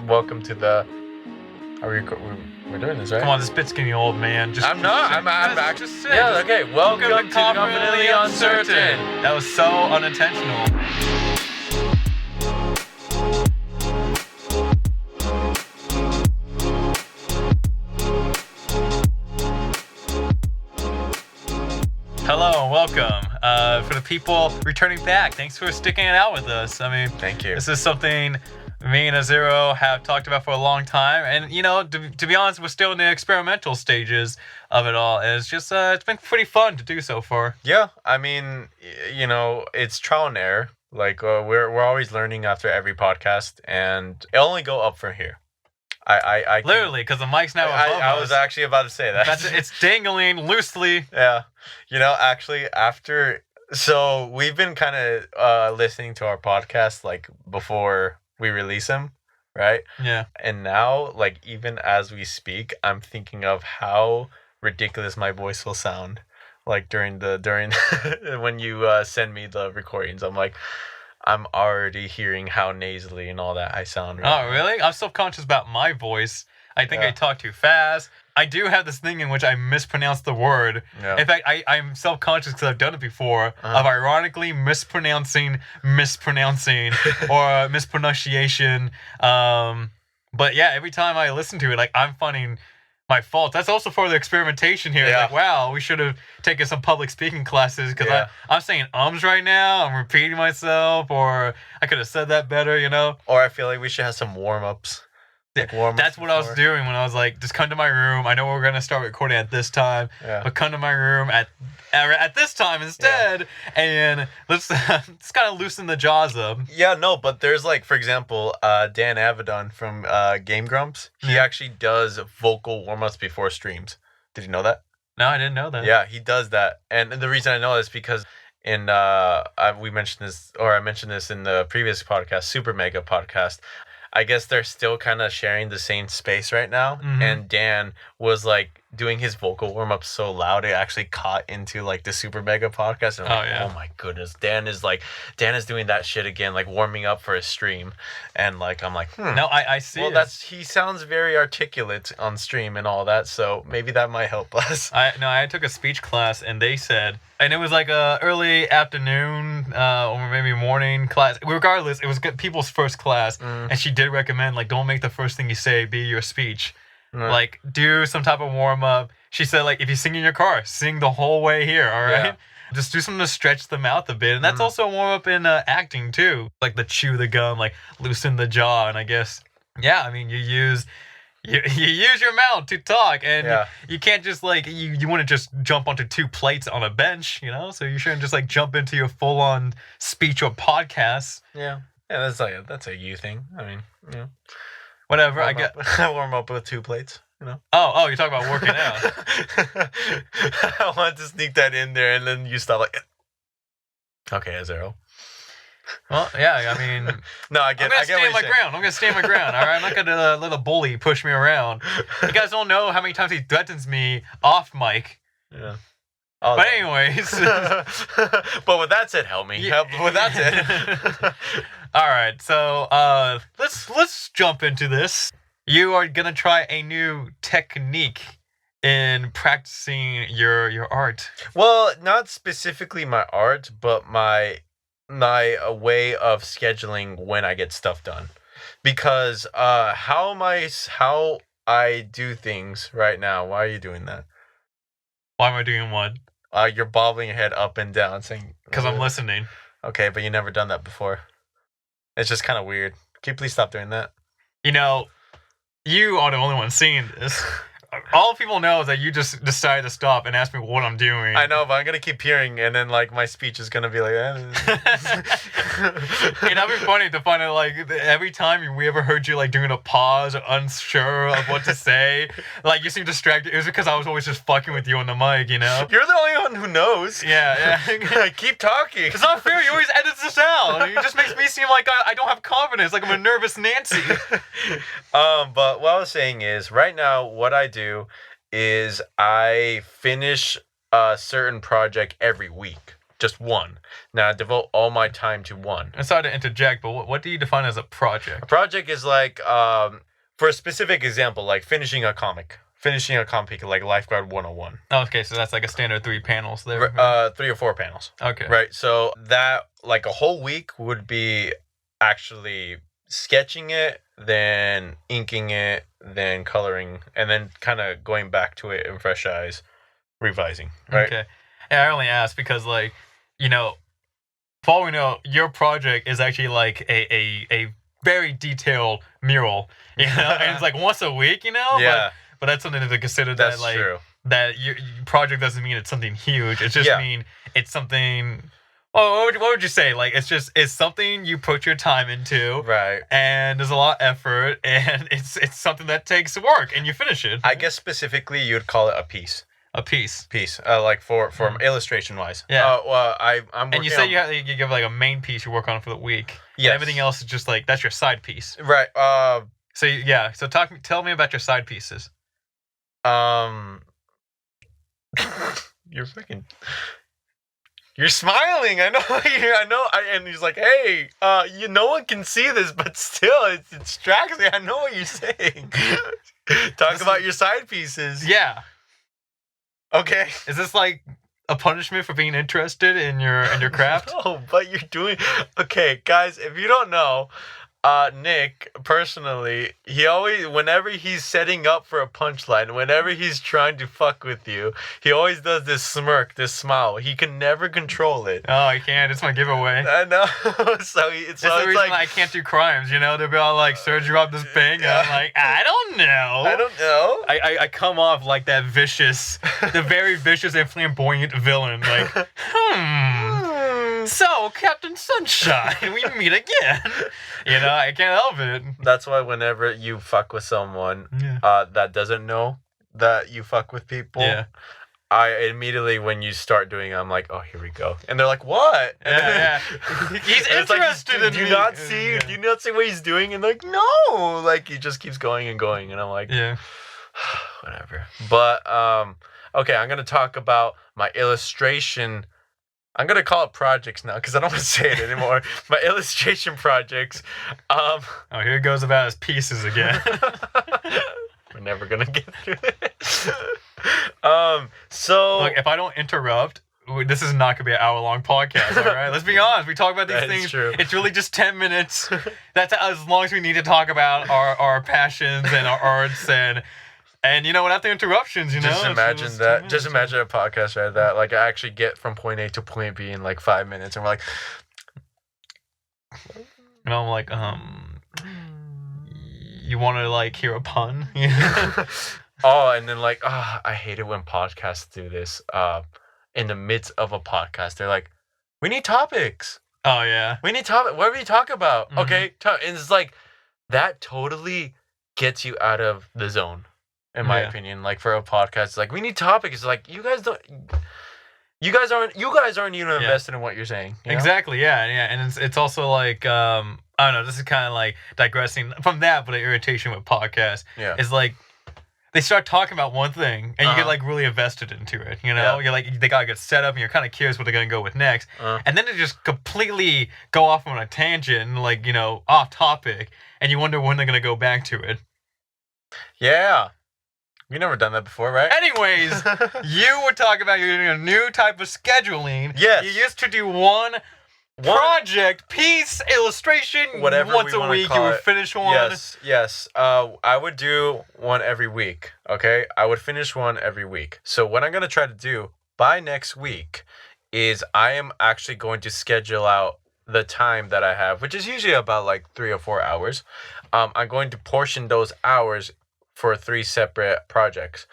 welcome to the. We're doing this, right? Come on, this bit's getting old, man. I'm not. I'm just actually. Yeah. Okay. Welcome to Confidently Uncertain. That was so unintentional. Hello and welcome. For the people returning back, thanks for sticking it out with us. I mean, Thank you. This is something me and Azero have talked about for a long time, and to be honest, we're still in the experimental stages of it all. And it's just it's been pretty fun to do so far. Yeah. I mean, it's trial and error. Like we're always learning after every podcast, and it'll only go up from here. I Literally, because the mic's now above us. I was actually about to say that. It's dangling loosely. Yeah. Actually, so we've been kind of listening to our podcast like before we release them, right? Yeah. And now, like, even as we speak, I'm thinking of how ridiculous my voice will sound, like during when you send me the recordings. I'm already hearing how nasally and all that I sound. Right now. Really? I'm self-conscious about my voice. I think Yeah. I talk too fast. I do have this thing in which I mispronounce the word. Yeah. In fact, I'm self-conscious because I've done it before Uh-huh. of ironically mispronouncing or mispronunciation. But yeah, every time I listen to it, like, I'm finding my fault. That's also for the experimentation here. Yeah. Like, wow, we should have taken some public speaking classes because Yeah. I'm saying ums right now. I'm repeating myself, or I could have said that better, Or I feel like we should have some warm-ups. Like warm-ups. That's what I was doing when I was like, just come to my room. I know we're going to start recording at this time, Yeah. but come to my room at this time instead, and let's kind of loosen the jaws up. Yeah, no, but there's like, for example, Dan Avedon from Game Grumps. He Yeah. actually does vocal warm-ups before streams. Did you know that? No, I didn't know that. Yeah, he does that. And the reason I know this is because we mentioned this, or I mentioned this in the previous podcast, Super Mega podcast. I guess they're still kind of sharing the same space right now. Mhm. And Dan was like doing his vocal warm-up so loud it actually caught into like the Super Mega podcast. And I'm like, yeah. oh my goodness, Dan is doing that shit again, like warming up for a stream. And like I'm like, No, I see. well, he sounds very articulate on stream and all that, so maybe that might help us. I took a speech class, and they said, and it was like a early afternoon or maybe morning class. Regardless, it was people's first class, and she did recommend, like, don't make the first thing you say be your speech. Like, do some type of warm up. She said, like, if you sing in your car, sing the whole way here. All right. Yeah. Just do something to stretch the mouth a bit, and that's also a warm up in acting too, like the chew the gum, like loosen the jaw, and I guess, yeah, I mean, you use your mouth to talk, and Yeah. you can't just like you want to just jump onto two plates on a bench, so you shouldn't just like jump into your full on speech or podcast. Yeah, that's a you thing. I mean, Whatever. I warm get. up, warm up with 2 plates. Oh, you're talking about working out. I wanted to sneak that in there, and then you stop like, okay, Azero. Well, yeah, I mean, No, I I'm get. gonna I get stand what my you're ground. I'm gonna stand my ground. All right, I'm not gonna let a bully push me around. You guys don't know how many times he threatens me off mic. saying. Yeah. Oh, But anyways, but with that said, help me. With that said. all right. So let's jump into this. You are gonna try a new technique in practicing your art. Well, not specifically my art, but my way of scheduling when I get stuff done. Because how I do things right now. Why are you doing that? Why am I doing what? You're bobbling your head up and down, saying. Because I'm listening. Okay, but you never done that before. It's just kind of weird. Can you please stop doing that? You are the only one seeing this. All people know is that you just decided to stop and ask me what I'm doing. I know, but I'm gonna keep hearing, and then like my speech is gonna be like. That'd be funny to find out, like, every time we ever heard you like doing a pause or unsure of what to say, like you seem distracted. It was because I was always just fucking with you on the mic, You're the only one who knows. Yeah. Keep talking. It's not fair. You always edit this out. It just makes me seem like I don't have confidence, like I'm a nervous Nancy. But what I was saying is, right now, what I do is I finish a certain project every week. just one. Now I devote all my time to one. I'm sorry to interject, but what do you define as a project? A project is like, for a specific example, like finishing a comic like Lifeguard 101. Oh, okay, so that's like a standard 3 panels there. 3 or 4 panels. Okay. Right. So that like a whole week would be actually sketching it, then inking it, then coloring, and then kind of going back to it in fresh eyes, revising. Right. Okay. Yeah, I only asked because, like, you know, for all we know, your project is actually like a very detailed mural, you know, and it's like once a week, you know. Yeah. But that's something to consider. That's that like true. that your project doesn't mean it's something huge. It just Yeah. mean it's something. Oh, what would you say? Like it's something you put your time into, Right. and there's a lot of effort, and it's something that takes work, and you finish it. I guess specifically you'd call it a piece. A piece. Like for illustration wise. Yeah. Well, I'm working And you say you give like a main piece you work on for the week. Yes. Everything else is just like that's your side piece. Right. So yeah. So tell me about your side pieces. You're freaking. You're smiling. I know. I know. And he's like, "Hey, no one can see this, but still, it distracts me. I know what you're saying. Talk about your side pieces." Yeah. Okay. Is this like a punishment for being interested in your craft? No, but you're doing. Okay, guys, if you don't know, Nick, personally, he always, whenever he's setting up for a punchline, whenever he's trying to fuck with you, he always does this smirk, this smile. He can never control it. Oh, I can't. It's my giveaway. I know. so it's the reason like, I can't do crimes. You know, they'll be all like, "Serge, you robbed this bank." And I'm like, I don't know. I don't know. I come off like that vicious, the very vicious and flamboyant villain. Like, so Captain Sunshine, we meet again. You know, I can't help it. That's why whenever you fuck with someone that doesn't know that you fuck with people, I immediately, when you start doing it, I'm like, oh, here we go. And they're like, what? Yeah. He's interested in do you me. not see? Do you not see what he's doing? And they're like, no. Like, he just keeps going and going. And I'm like, yeah. Whatever. But, okay, I'm going to talk about my illustration. I'm going to call it projects now because I don't want to say it anymore. My illustration projects. Oh, here it goes about his pieces again. We're never going to get through it. So... Look, if I don't interrupt, this is not going to be an hour-long podcast, all right? Let's be honest. We talk about these things. True. It's really just 10 minutes. That's as long as we need to talk about our passions and our arts and you know, without the interruptions, you know. Just imagine that. Just imagine a podcast like that. Like, I actually get from point A to point B in like 5 minutes, and we're like, and I'm like, you want to like hear a pun? Oh, and then like, I hate it when podcasts do this. In the midst of a podcast, they're like, we need topics. Oh yeah, we need topic. What do we talk about? Mm-hmm. Okay, and it's like that totally gets you out of the zone. In my opinion, like for a podcast, it's like we need topics. It's like you guys aren't even invested in what you're saying. You know? Exactly. Yeah. And it's also like I don't know. This is kind of like digressing from that, but the irritation with podcasts is like they start talking about one thing and you get like really invested into it. You know, you're like they gotta get set up and you're kind of curious what they're gonna go with next, and then they just completely go off on a tangent and like off topic, and you wonder when they're gonna go back to it. Yeah. We've never done that before, right? Anyways, you were talking about you're doing a new type of scheduling. Yes. You used to do one project, piece, illustration, whatever once a week. You would finish one. Yes. I would do one every week, okay? I would finish one every week. So what I'm going to try to do by next week is I am actually going to schedule out the time that I have, which is usually about like 3 or 4 hours. I'm going to portion those hours for 3 separate projects.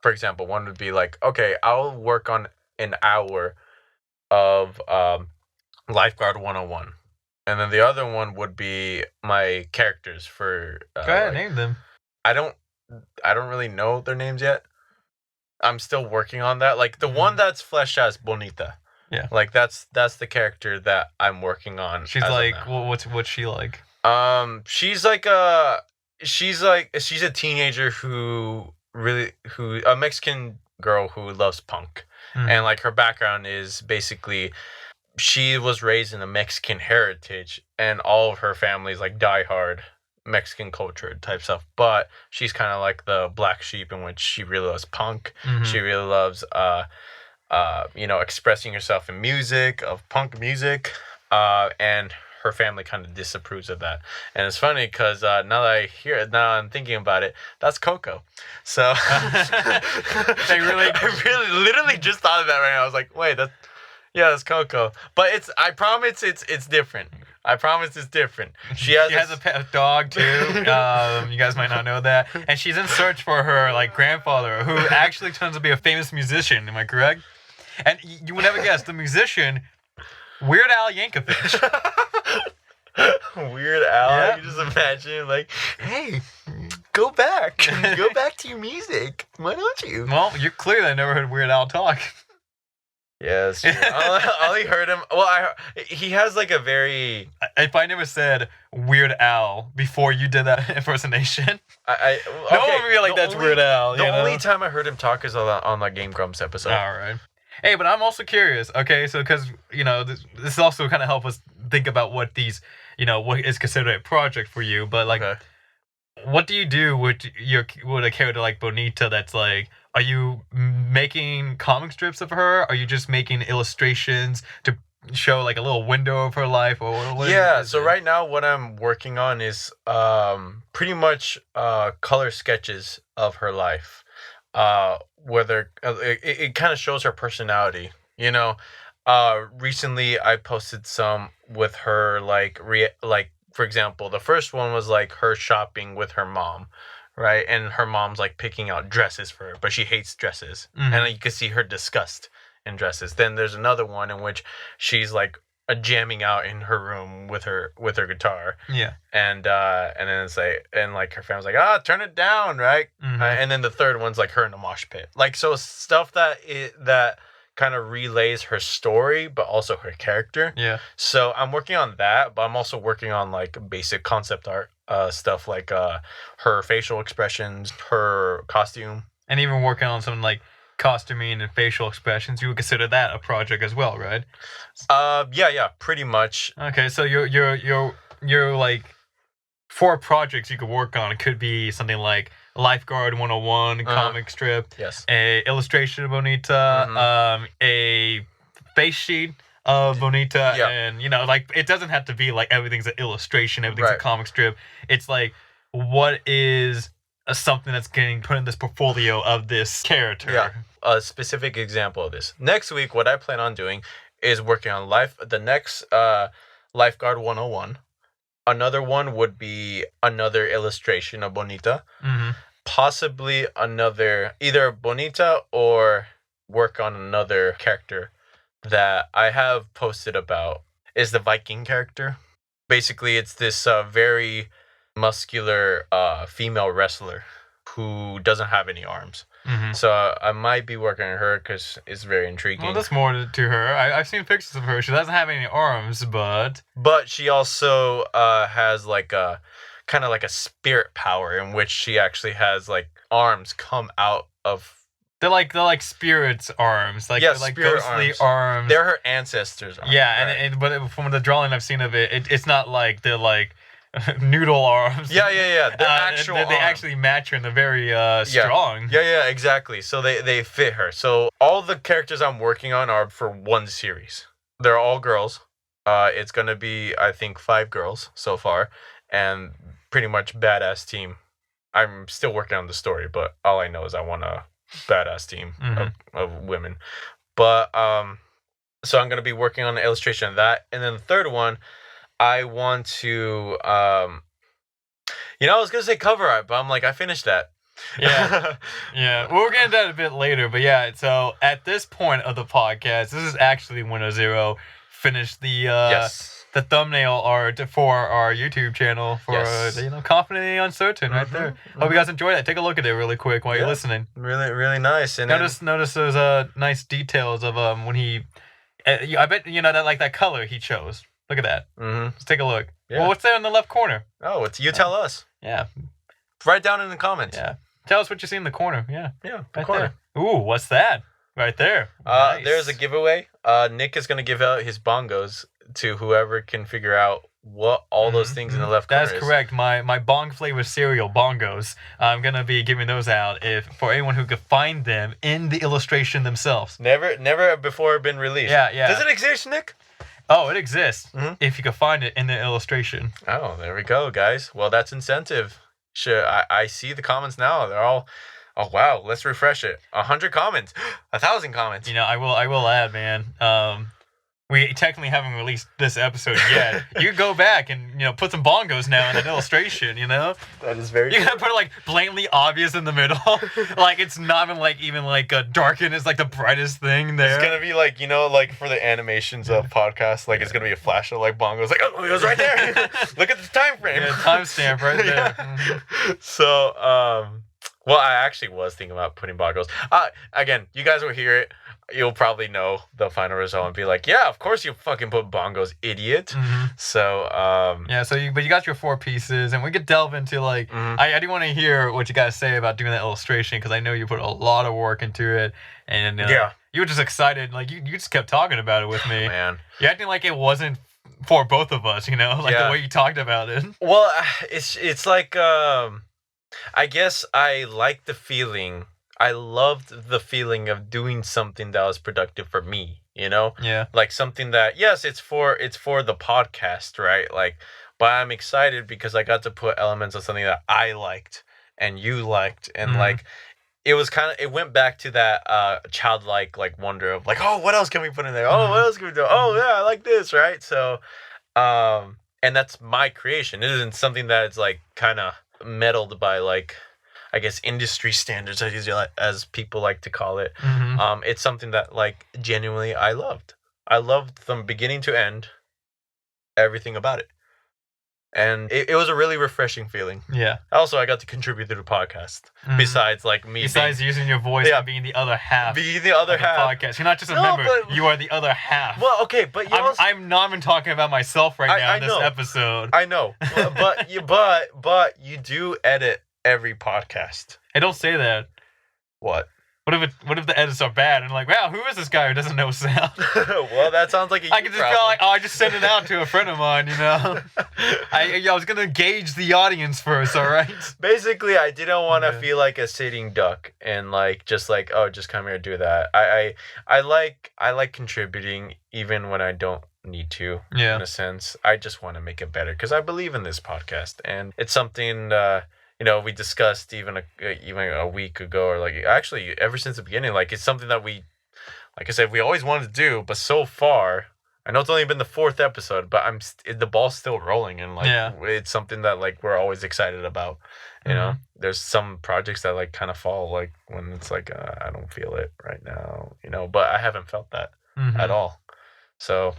For example, one would be like, okay, I'll work on an hour of Lifeguard 101. And then the other one would be my characters for go ahead, name them. I don't really know their names yet. I'm still working on that. Like the one that's fleshed out is Bonita. Yeah. Like that's the character that I'm working on. She's like, what's she like? She's a teenager who a Mexican girl who loves punk, And like her background is basically she was raised in a Mexican heritage, and all of her family's like diehard Mexican culture type stuff. But she's kind of like the black sheep, in which she really loves punk. She really loves expressing herself in music, of punk music, and her family kind of disapproves of that. And it's funny because now I'm thinking about it, that's Coco. So They really, I really literally just thought of that right now. I was like, wait, that's Coco. But I promise it's different. I promise it's different. She has a pet dog too. You guys might not know that. And she's in search for her like grandfather, who actually turns to be a famous musician. Am I correct? And you would never guess the musician, Weird Al Yankovic. Weird Al. Yeah. You just imagine like, hey, go back to your music. Why don't you? Well, you clearly never heard Weird Al talk. Yes. I only heard him. Well, he has like a very. If I never said Weird Al before you did that impersonation, no one would be like, that's Weird Al. The only time I heard him talk is on the Game Grumps episode. All right. Hey, but I'm also curious. Okay, so because this also kind of help us think about what these what is considered a project for you. But like, what do you do with a character like Bonita? That's like, are you making comic strips of her? Are you just making illustrations to show like a little window of her life, or what? Yeah. So right now, what I'm working on is pretty much color sketches of her life. Whether it kind of shows her personality. Recently I posted some with her like for example, the first one was like her shopping with her mom. Right, and her mom's like picking out dresses for her, but she hates dresses, and you can see her disgust in dresses. Then there's another one in which she's like jamming out in her room with her guitar. Yeah, and then it's like, and like her family's like, turn it down, right? And then the third one's like her in a mosh pit, like, so stuff that kind of relays her story, but also her character. Yeah. So I'm working on that, but I'm also working on like basic concept art. Stuff like her facial expressions, her costume, and even working on some like costuming and facial expressions. You would consider that a project as well, right? Yeah, pretty much. Okay, so you're like, 4 projects you could work on. It could be something like Lifeguard 101 comic strip, yes, a illustration of Bonita, a face sheet of Bonita, and like, it doesn't have to be like everything's an illustration, everything's a comic strip. It's like, what is something that's getting put in this portfolio of this character? Yeah, a specific example of this. Next week, what I plan on doing is working on the next Lifeguard 101. Another one would be another illustration of Bonita. Possibly another, either Bonita or work on another character that I have posted about, is the Viking character. Basically, it's this very muscular female wrestler who doesn't have any arms. So I might be working on her because it's very intriguing. Well, there's more to her. I've seen pictures of her. She doesn't have any arms, but she also has like a kind of like a spirit power, in which she actually has like arms come out of. They're like spirits' arms, like, they're like ghostly arms. They're her ancestors' arms. Yeah, right. but from the drawing I've seen of it's not like they're like noodle arms. Yeah. They're actual. They actually match her and they're very strong. Yeah, exactly. So they fit her. So all the characters I'm working on are for one series. They're all girls. It's gonna be, I think, 5 girls so far, and pretty much badass team. I'm still working on the story, but all I know is I want a badass team of women. But so I'm gonna be working on the illustration of that, and then the third one, I want to I was gonna say cover art, but I'm like, I finished that. Yeah. We'll get into that a bit later, but yeah. So at this point of the podcast, this is actually when Azero finished the thumbnail art for our YouTube channel for Confidently Uncertain, right there. Hope you guys enjoy that. Take a look at it really quick while you're listening. Really, really nice. And notice those nice details of when he. I bet that, like, that color he chose. Look at that. Let's take a look. Yeah. Well, what's there in the left corner? Oh, it's you tell us. Yeah. Write down in the comments. Yeah. Tell us what you see in the corner. Yeah. Yeah. Right corner. There. Ooh, what's that? Right there. Nice. There's a giveaway. Nick is gonna give out his bongos to whoever can figure out what all those things in the left corner That's is. correct. My bong flavor cereal bongos. I'm gonna be giving those out if for anyone who could find them in the illustration themselves. Never before been released. Yeah. Does it exist, Nick? Oh, it exists. Mhm. If you could find it in the illustration. Oh, there we go, guys. Well, that's incentive. Sure, I see the comments now. They're all, oh wow. Let's refresh it. 100 comments, 1,000 comments. You know, I will add, man. We technically haven't released this episode yet. You could go back and put some bongos now in an illustration. That is very. You gotta put it like blatantly obvious in the middle, like it's not even darkened. It's like the brightest thing there. It's gonna be like like for the animations of podcasts, like it's gonna be a flash of like bongos, like oh it was right there. Look at the time frame. Yeah, timestamp right there. Yeah. So well, I actually was thinking about putting bongos. Again, you guys will hear it. You'll probably know the final result and be like, yeah, of course you fucking put bongos, idiot. So yeah, but you got your 4 pieces, and we could delve into like I do want to hear what you guys say about doing that illustration, because I know you put a lot of work into it, and you were just excited, like you just kept talking about it with me. Man, you're acting like it wasn't for both of us, like the way you talked about it. Well, it's like I guess I like the feeling. I loved the feeling of doing something that was productive for me, Yeah. Like something that, yes, it's for the podcast, right? Like, but I'm excited because I got to put elements of something that I liked and you liked, and like it was it went back to that childlike like wonder of like, oh, what else can we put in there? Oh, what else can we do? Oh yeah, I like this, right? So and that's my creation. It isn't something that is like kind of meddled by like, I guess, industry standards, as people like to call it. It's something that like genuinely I loved. I loved from beginning to end everything about it, and it was a really refreshing feeling. Yeah. Also, I got to contribute to the podcast. Besides like me, using your voice and being the other half. Being the other half. Podcast. You're not just a member. You are the other half. Well, okay, but I'm not even talking about myself right now in this episode. I know, but you do edit every podcast. Hey, don't say that. What? What if the edits are bad and like, wow, who is this guy who doesn't know sound? Well, that sounds like I could just feel like, I just sent it out to a friend of mine, I was gonna gauge the audience first, all right? Basically, I didn't want to feel like a sitting duck and like just like, oh, just come here and do that. I like contributing even when I don't need to. Yeah. In a sense, I just want to make it better because I believe in this podcast, and it's something we discussed even a week ago, or like actually ever since the beginning. Like it's something that we, like I said, we always wanted to do, but so far, I know it's only been the 4th episode, but the ball's still rolling, and like it's something that like we're always excited about. You know, there's some projects that like kind of fall like when it's like I don't feel it right now, but I haven't felt that at all. So,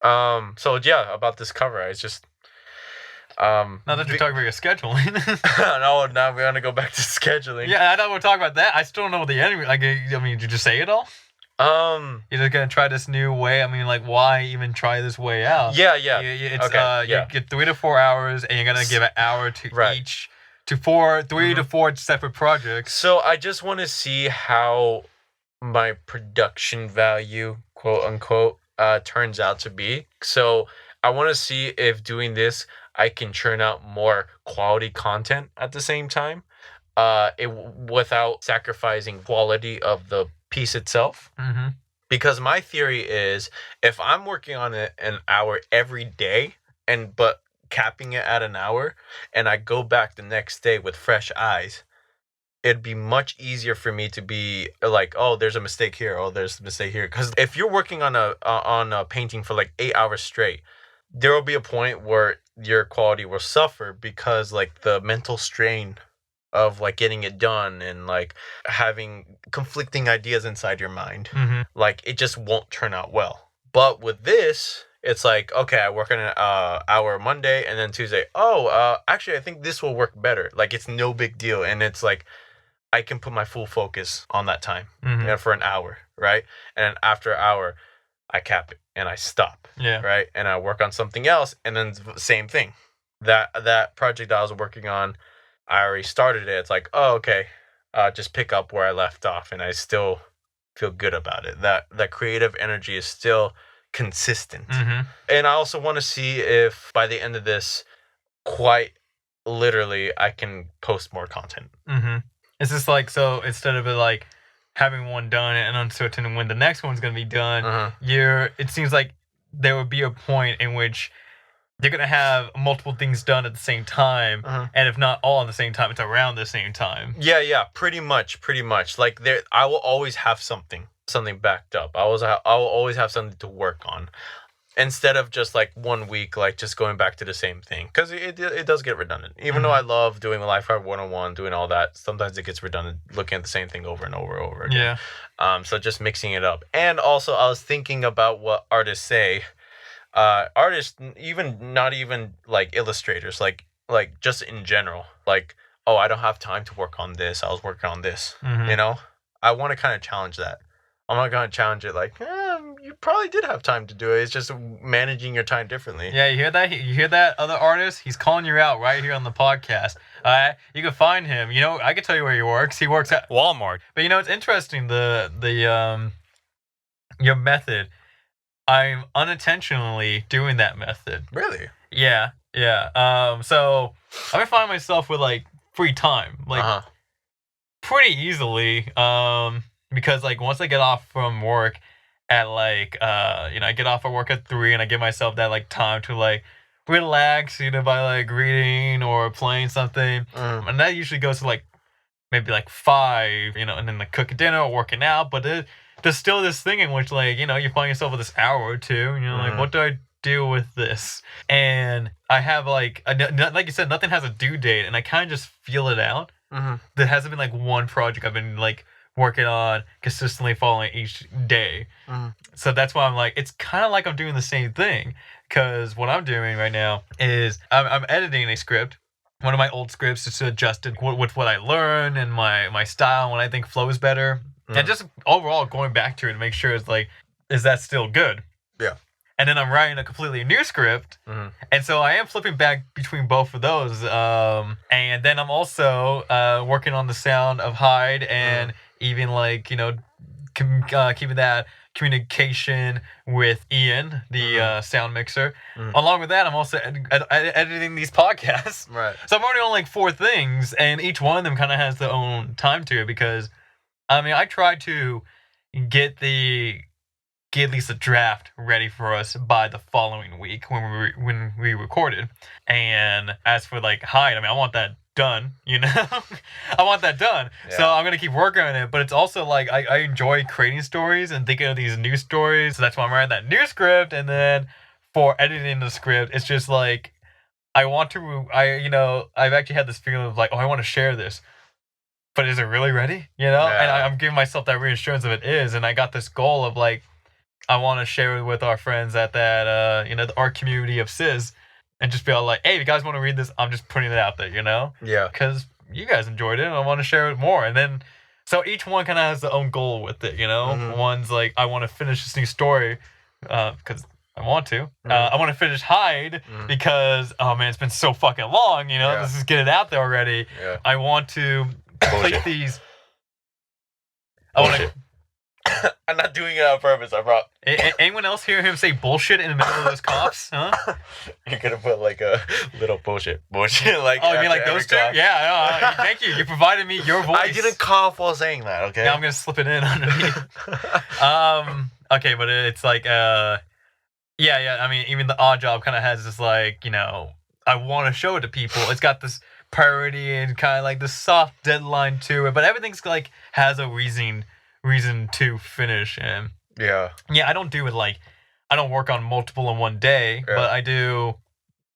yeah, about this cover, I just. Now that you're talking about your scheduling. No, now we're gonna go back to scheduling. Yeah, I know we're talking about that. I still don't know what the end. Like, I mean, did you just say it all? You're just gonna try this new way. I mean, like, why even try this way out? Yeah. You get 3 to 4 hours, and you're gonna give an hour to each, to 3 to 4 separate projects. So I just want to see how my production value, quote unquote, turns out to be. So I want to see if doing this, I can churn out more quality content at the same time, without sacrificing quality of the piece itself. Because my theory is, if I'm working on it an hour every day, but capping it at an hour, and I go back the next day with fresh eyes, it'd be much easier for me to be like, oh, there's a mistake here, oh, there's a mistake here. Because if you're working on a painting for like 8 hours straight, there will be a point where your quality will suffer because like the mental strain of like getting it done and like having conflicting ideas inside your mind, like it just won't turn out well. But with this, it's like, okay, I work on an hour Monday, and then Tuesday, actually I think this will work better. Like it's no big deal, and it's like I can put my full focus on that time for an hour, right? And after an hour, I cap it and I stop. Yeah. Right. And I work on something else, and then same thing. That project I was working on, I already started it. It's like, oh, okay, just pick up where I left off, and I still feel good about it. That creative energy is still consistent. Mm-hmm. And I also want to see if by the end of this, quite literally, I can post more content. Mm-hmm. It's just like, so instead of it like having one done and uncertain when the next one's gonna be done, it seems like there would be a point in which you're gonna have multiple things done at the same time, and if not all at the same time, it's around the same time. Yeah, pretty much. Like I will always have something backed up. I will always have something to work on, instead of just like 1 week, like just going back to the same thing, because it does get redundant. Even though I love doing a Lifeguard 101, doing all that, sometimes it gets redundant looking at the same thing over and over again. Yeah. So just mixing it up. And also, I was thinking about what artists say. Artists, not even like illustrators, like just in general, like, oh, I don't have time to work on this, I was working on this. You know, I want to kind of challenge that. I'm not gonna challenge it like, you probably did have time to do it, it's just managing your time differently. Yeah, you hear that, other artist? He's calling you out right here on the podcast. You can find him. You know, I can tell you where he works. He works at Walmart. But you know, it's interesting, your method. I'm unintentionally doing that method. Really? Yeah. So I'm gonna find myself with like free time, like pretty easily. Because like once I get off from work at like I get off of work at 3, and I give myself that like time to like relax, by like reading or playing something, and that usually goes to like maybe like 5, and then like cooking dinner or working out. But there's still this thing in which like you find yourself with this hour or two, and you're like, what do I do with this? And I have like you said, nothing has a due date, and I kind of just feel it out. There hasn't been like one project I've been like working on consistently following each day. So that's why I'm like, it's kind of like I'm doing the same thing, because what I'm doing right now is I'm editing a script, one of my old scripts, just to adjust it with what I learned and my style and what I think flows better, and just overall going back to it to make sure it's like, is that still good? Yeah. And then I'm writing a completely new script, and so I am flipping back between both of those. And then I'm also working on the sound of Hyde, and even like keeping that communication with Ian, the sound mixer. Along with that, I'm also editing these podcasts. Right. So I'm already on like 4 things, and each one of them kind of has their own time to it, because I mean, I try to get at least a draft ready for us by the following week when we recorded. And as for like Hyde, I mean, I want that done, I want that done. Yeah. So I'm gonna keep working on it. But it's also like I enjoy creating stories and thinking of these new stories. So that's why I'm writing that new script. And then for editing the script, it's just like I've actually had this feeling of like, oh, I want to share this, but is it really ready? Yeah. And I'm giving myself that reassurance of it is. And I got this goal of like, I want to share it with our friends at that, our community of Sis, and just be all like, hey, if you guys want to read this, I'm just putting it out there, Yeah. Because you guys enjoyed it, and I want to share it more. And then, so each one kind of has their own goal with it, One's like, I want to finish this new story, because I want to. I want to finish Hyde, because, oh man, it's been so fucking long, Let's just get it out there already. Yeah. I want to complete these. I want to. I'm not doing it on purpose, I brought. Anyone else hear him say bullshit in the middle of those cops? Huh? You're gonna put like a little bullshit, like. Oh, you mean like those two? Cough. Yeah. Thank you. You provided me your voice. I didn't cough while saying that. Okay. Yeah, I'm gonna slip it in underneath. Okay, but it's like yeah. I mean, even the Odd Job kind of has this like, I want to show it to people. It's got this priority and kind of like this soft deadline to it, but everything's like has a reason to finish. And yeah, I don't do it like, I don't work on multiple in one day, but I do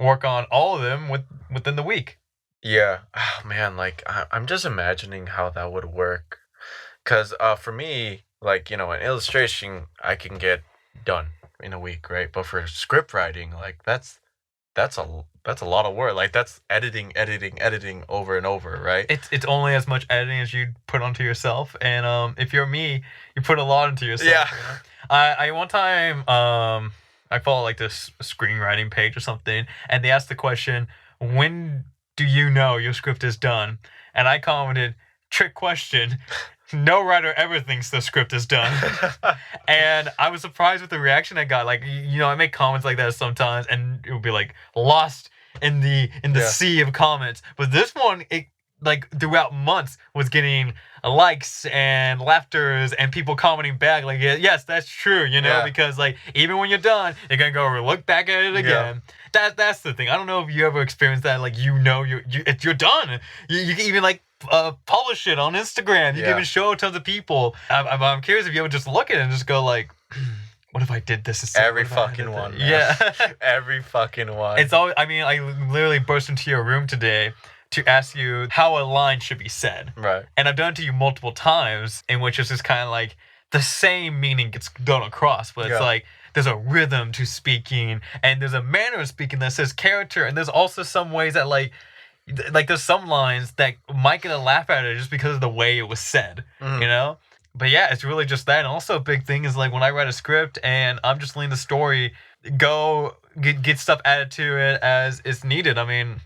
work on all of them within the week. Yeah. Oh man, like I'm just imagining how that would work, because for me, like, an illustration I can get done in a week, right? But for script writing, like that's a lot of work. Like that's editing over and over, right? It's only as much editing as you put onto yourself, and if you're me, you put a lot into yourself. Yeah. I one time I follow like this screenwriting page or something, and they asked the question, when do you know your script is done? And I commented, trick question. no writer ever thinks the script is done. And I was surprised with the reaction I got. Like, I make comments like that sometimes, and it would be like lost in the sea of comments. But this one, it like throughout months was getting likes and laughters and people commenting back like, yes, that's true, because like even when you're done, you're gonna go look back at it again. That's the thing. I don't know if you ever experienced that. Like, you're done. You can even like publish it on Instagram. You can even show tons of people. I'm curious if you ever just look at it and just go like, what if I did this instead? Every fucking one. Yeah. Every fucking one. It's always, I mean, I literally burst into your room today to ask you how a line should be said. Right. And I've done it to you multiple times, in which it's just kind of like the same meaning gets done across, but it's like there's a rhythm to speaking, and there's a manner of speaking that says character, and there's also some ways that like there's some lines that might get a laugh at it just because of the way it was said, But yeah, it's really just that. And also a big thing is like when I write a script and I'm just letting the story go, get stuff added to it as it's needed. I mean,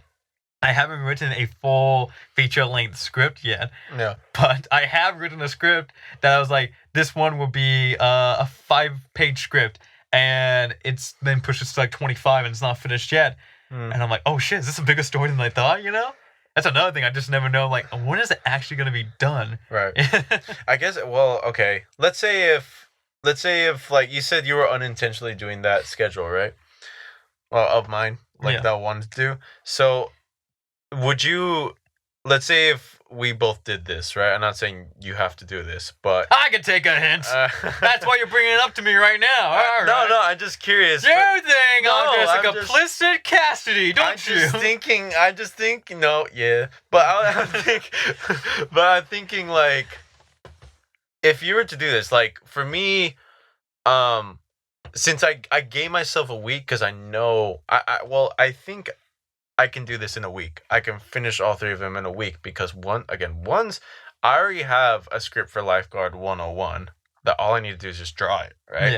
I haven't written a full feature-length script yet. Yeah. But I have written a script that I was like, this one will be a 5-page script, and it's then pushed to like 25 and it's not finished yet. And I'm like, oh shit, is this a bigger story than I thought, That's another thing. I just never know, like, when is it actually going to be done? Right. I guess, well, okay. Let's say if, like, you said you were unintentionally doing that schedule, right? Well, of mine, like, that one to do. So, would you, let's say if we both did this, right? I'm not saying you have to do this, but... I can take a hint. That's why you're bringing it up to me right now. All right. No, I'm just curious. You think I'm just a complicit Cassidy, don't you? I'm just thinking, no, yeah. But I'm thinking, like, if you were to do this, like, for me, since I gave myself a week, because I know, I think I can do this in a week. I can finish all 3 of them in a week because one's I already have a script for Lifeguard 101 that all I need to do is just draw it, right?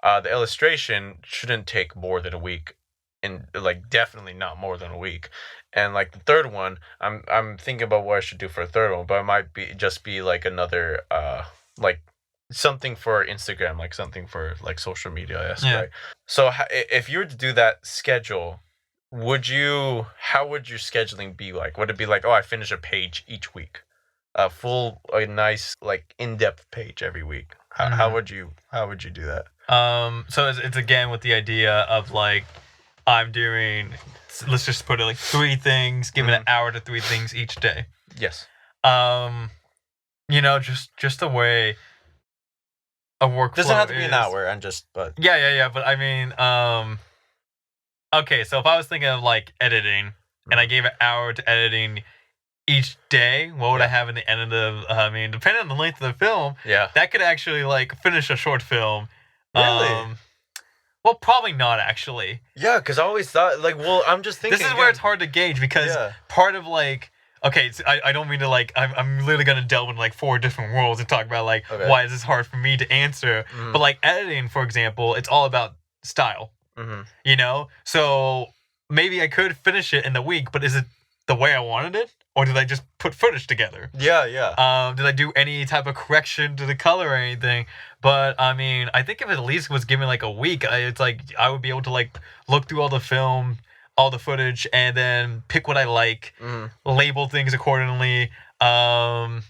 Yeah. The illustration shouldn't take more than a week, and like definitely not more than a week. And like the third one, I'm thinking about what I should do for a third one, but it might be like another like something for Instagram, like something for like social media, right? So if you were to do that schedule, how would your scheduling be like? Would it be like, I finish a page each week, a nice like in-depth page every week? How would you do that? So it's again with the idea of like I'm doing, let's just put it like 3 things, giving an hour to 3 things each day. Yes. Just the way a workflow doesn't have to be an hour, but but I mean, okay, so if I was thinking of like editing, and I gave an hour to editing each day, what would I have in the end of the? I mean, depending on the length of the film, that could actually like finish a short film. Really? Well, probably not actually. Yeah, because I always thought like, I'm just thinking. This is where it's hard to gauge because part of like. Okay, so I don't mean to like, I'm literally going to delve into like 4 different worlds and talk about like, why is this hard for me to answer? But like editing, for example, it's all about style, So maybe I could finish it in the week, but is it the way I wanted it? Or did I just put footage together? Yeah. Did I do any type of correction to the color or anything? But I mean, I think if it at least was given like a week, it's like I would be able to like look through all the film, all the footage, and then pick what I like, label things accordingly, and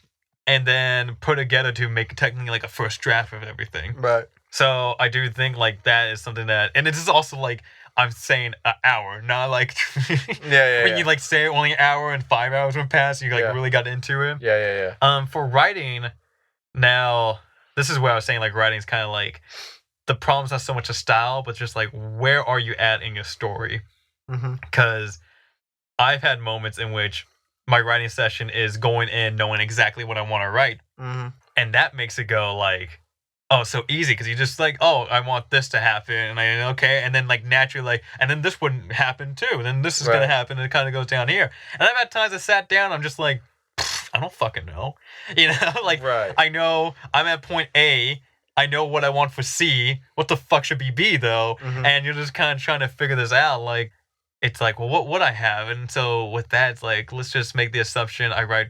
then put together to make technically like a first draft of everything. Right. So I do think like that is something that, and it is also like I'm saying an hour, not like when you like say only an hour and 5 hours went past, you like really got into it. Yeah. For writing, now this is where I was saying like writing is kind of like the problem's not so much a style, but just like where are you at in your story? Because I've had moments in which my writing session is going in knowing exactly what I want to write, and that makes it go like, oh, so easy because you just like, oh, I want this to happen, and and then like naturally like, and then this wouldn't happen too, and then this is gonna happen, and it kind of goes down here. And I've had times I sat down, I'm just like, I don't fucking know, like I know I'm at point A. I know what I want for C. What the fuck should be B though? And you're just kind of trying to figure this out, like. It's like, well, what would I have? And so with that, it's like, let's just make the assumption I write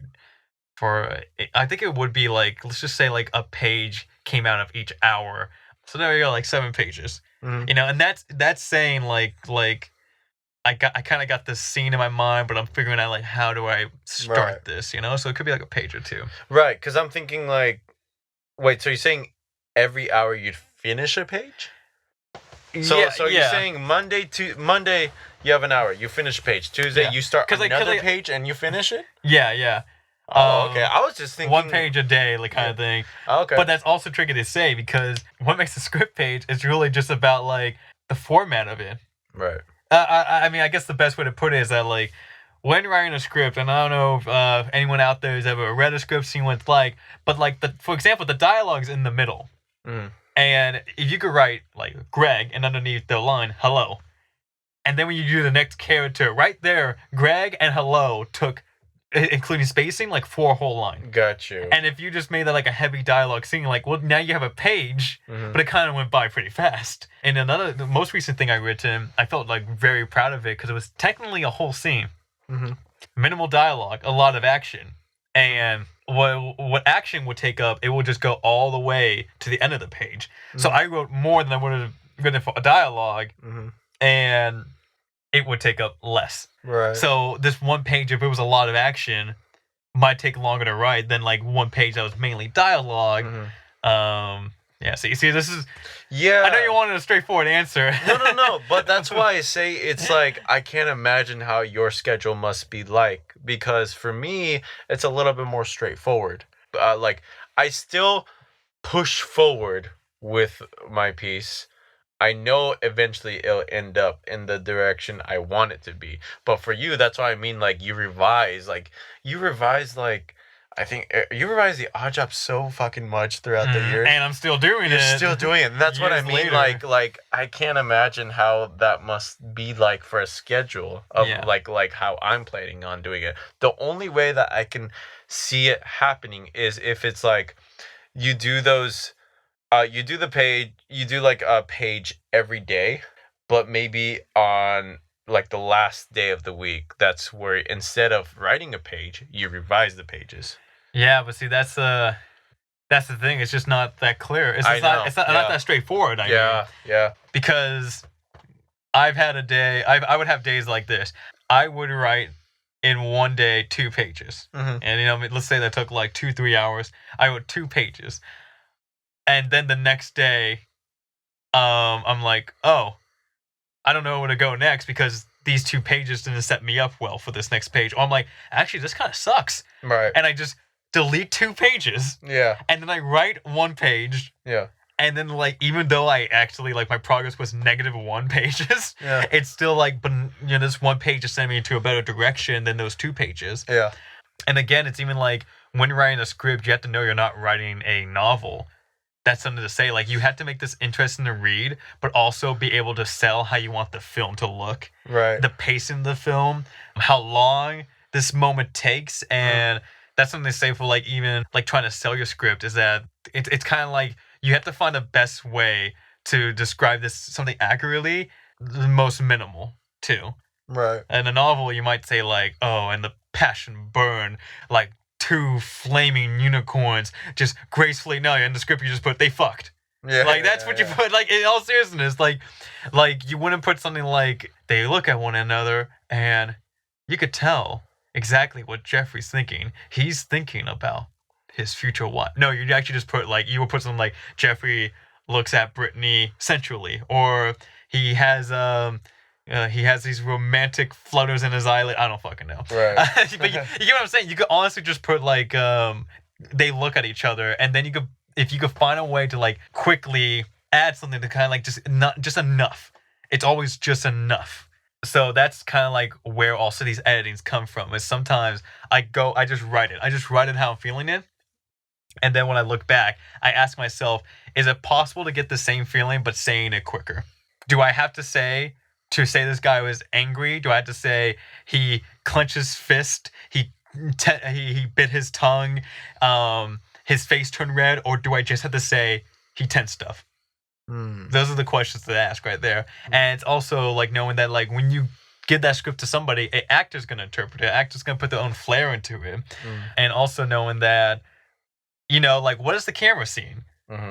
I think it would be like, let's just say like a page came out of each hour. So there you go, like 7 pages. Mhm. You know, and that's saying like I kind of got this scene in my mind, but I'm figuring out like how do I start Right. this, you know? So it could be like a page or two. Right, because I'm thinking like, wait, so you're saying every hour you'd finish a page? So you're saying Monday you have an hour, you finish a page. Tuesday Yeah. you start 'Cause, like- 'cause, another like- page and you finish it? Yeah. Oh, okay. I was just thinking 1 page a day, like kind of thing. Okay. But that's also tricky to say because what makes a script page is really just about like the format of it. Right. I mean, I guess the best way to put it is that like when writing a script, and I don't know if anyone out there has ever read a script, seen what it's like, but like for example, the dialogue's in the middle, and if you could write like Greg and underneath the line hello, and then when you do the next character right there, Greg and hello took, including spacing, like 4 whole lines. Got you. And if you just made that like a heavy dialogue scene, like, well, now you have a page, but it kind of went by pretty fast. And the most recent thing I written, I felt like very proud of it because it was technically a whole scene. Minimal dialogue, a lot of action. And what action would take up, it would just go all the way to the end of the page. So I wrote more than I would have written for a dialogue, and it would take up less. Right. So this 1 page, if it was a lot of action, might take longer to write than like 1 page that was mainly dialogue. Yeah. So you see, this is. Yeah. I know you wanted a straightforward answer. No. But that's why I say it's like I can't imagine how your schedule must be like, because for me it's a little bit more straightforward. Like I still push forward with my piece. I know eventually it'll end up in the direction I want it to be. But for you, that's why I mean, like, you revise. Like, I think you revise the odd job so fucking much throughout the year. And I'm still doing You're it. still doing it. And that's what I Years mean. later. Like, I can't imagine how that must be like for a schedule of like how I'm planning on doing it. The only way that I can see it happening is if it's like you do those. You do like a page every day, but maybe on like the last day of the week, that's where instead of writing a page, you revise the pages. Yeah, but see, that's the thing. It's just not that clear. It's I just not. know, It's not yeah. that straightforward. I mean. Yeah. Because I've had a day. I would have days like this. I would write in 1 day 2 pages, and you know, let's say that took like 2-3 hours. I wrote 2 pages. And then the next day, I'm like, oh, I don't know where to go next because these 2 pages didn't set me up well for this next page. Or I'm like, actually, this kind of sucks. Right. And I just delete 2 pages. Yeah. And then I write 1 page. Yeah. And then, like, even though I actually, like, my progress was -1 pages, it's still, like, but, you know, this 1 page is sending me into a better direction than those 2 pages. Yeah. And again, it's even like when you're writing a script, you have to know you're not writing a novel. That's something to say. Like, you have to make this interesting to read, but also be able to sell how you want the film to look. Right. The pacing of the film, how long this moment takes, and that's something to say for like even like trying to sell your script is that it's kind of like you have to find the best way to describe this something accurately, the most minimal too. Right. In a novel, you might say like, oh, and the passion burn like 2 flaming unicorns just gracefully. No, in the script you just put they fucked. Yeah. Like that's what you put. Like in all seriousness, like you wouldn't put something like they look at one another and you could tell exactly what Jeffrey's thinking. He's thinking about his future wife. No, you actually just put like you would put something like Jeffrey looks at Brittany sensually, or he has these romantic flutters in his eyelid. I don't fucking know. Right. But you get what I'm saying? You could honestly just put like they look at each other, and then you could, if you could find a way to like quickly add something to kind of like just enough. It's always just enough. So that's kind of like where also these editings come from. Is sometimes I just write it. I just write it how I'm feeling it. And then when I look back, I ask myself, is it possible to get the same feeling but saying it quicker? Do I have to say this guy was angry? Do I have to say he clenched his fist, he bit his tongue, his face turned red, or do I just have to say he tensed stuff? Those are the questions to ask right there. And it's also like knowing that like when you give that script to somebody, an actor's going to interpret it. An actor's going to put their own flair into it. And also knowing that, like, what is the camera seeing?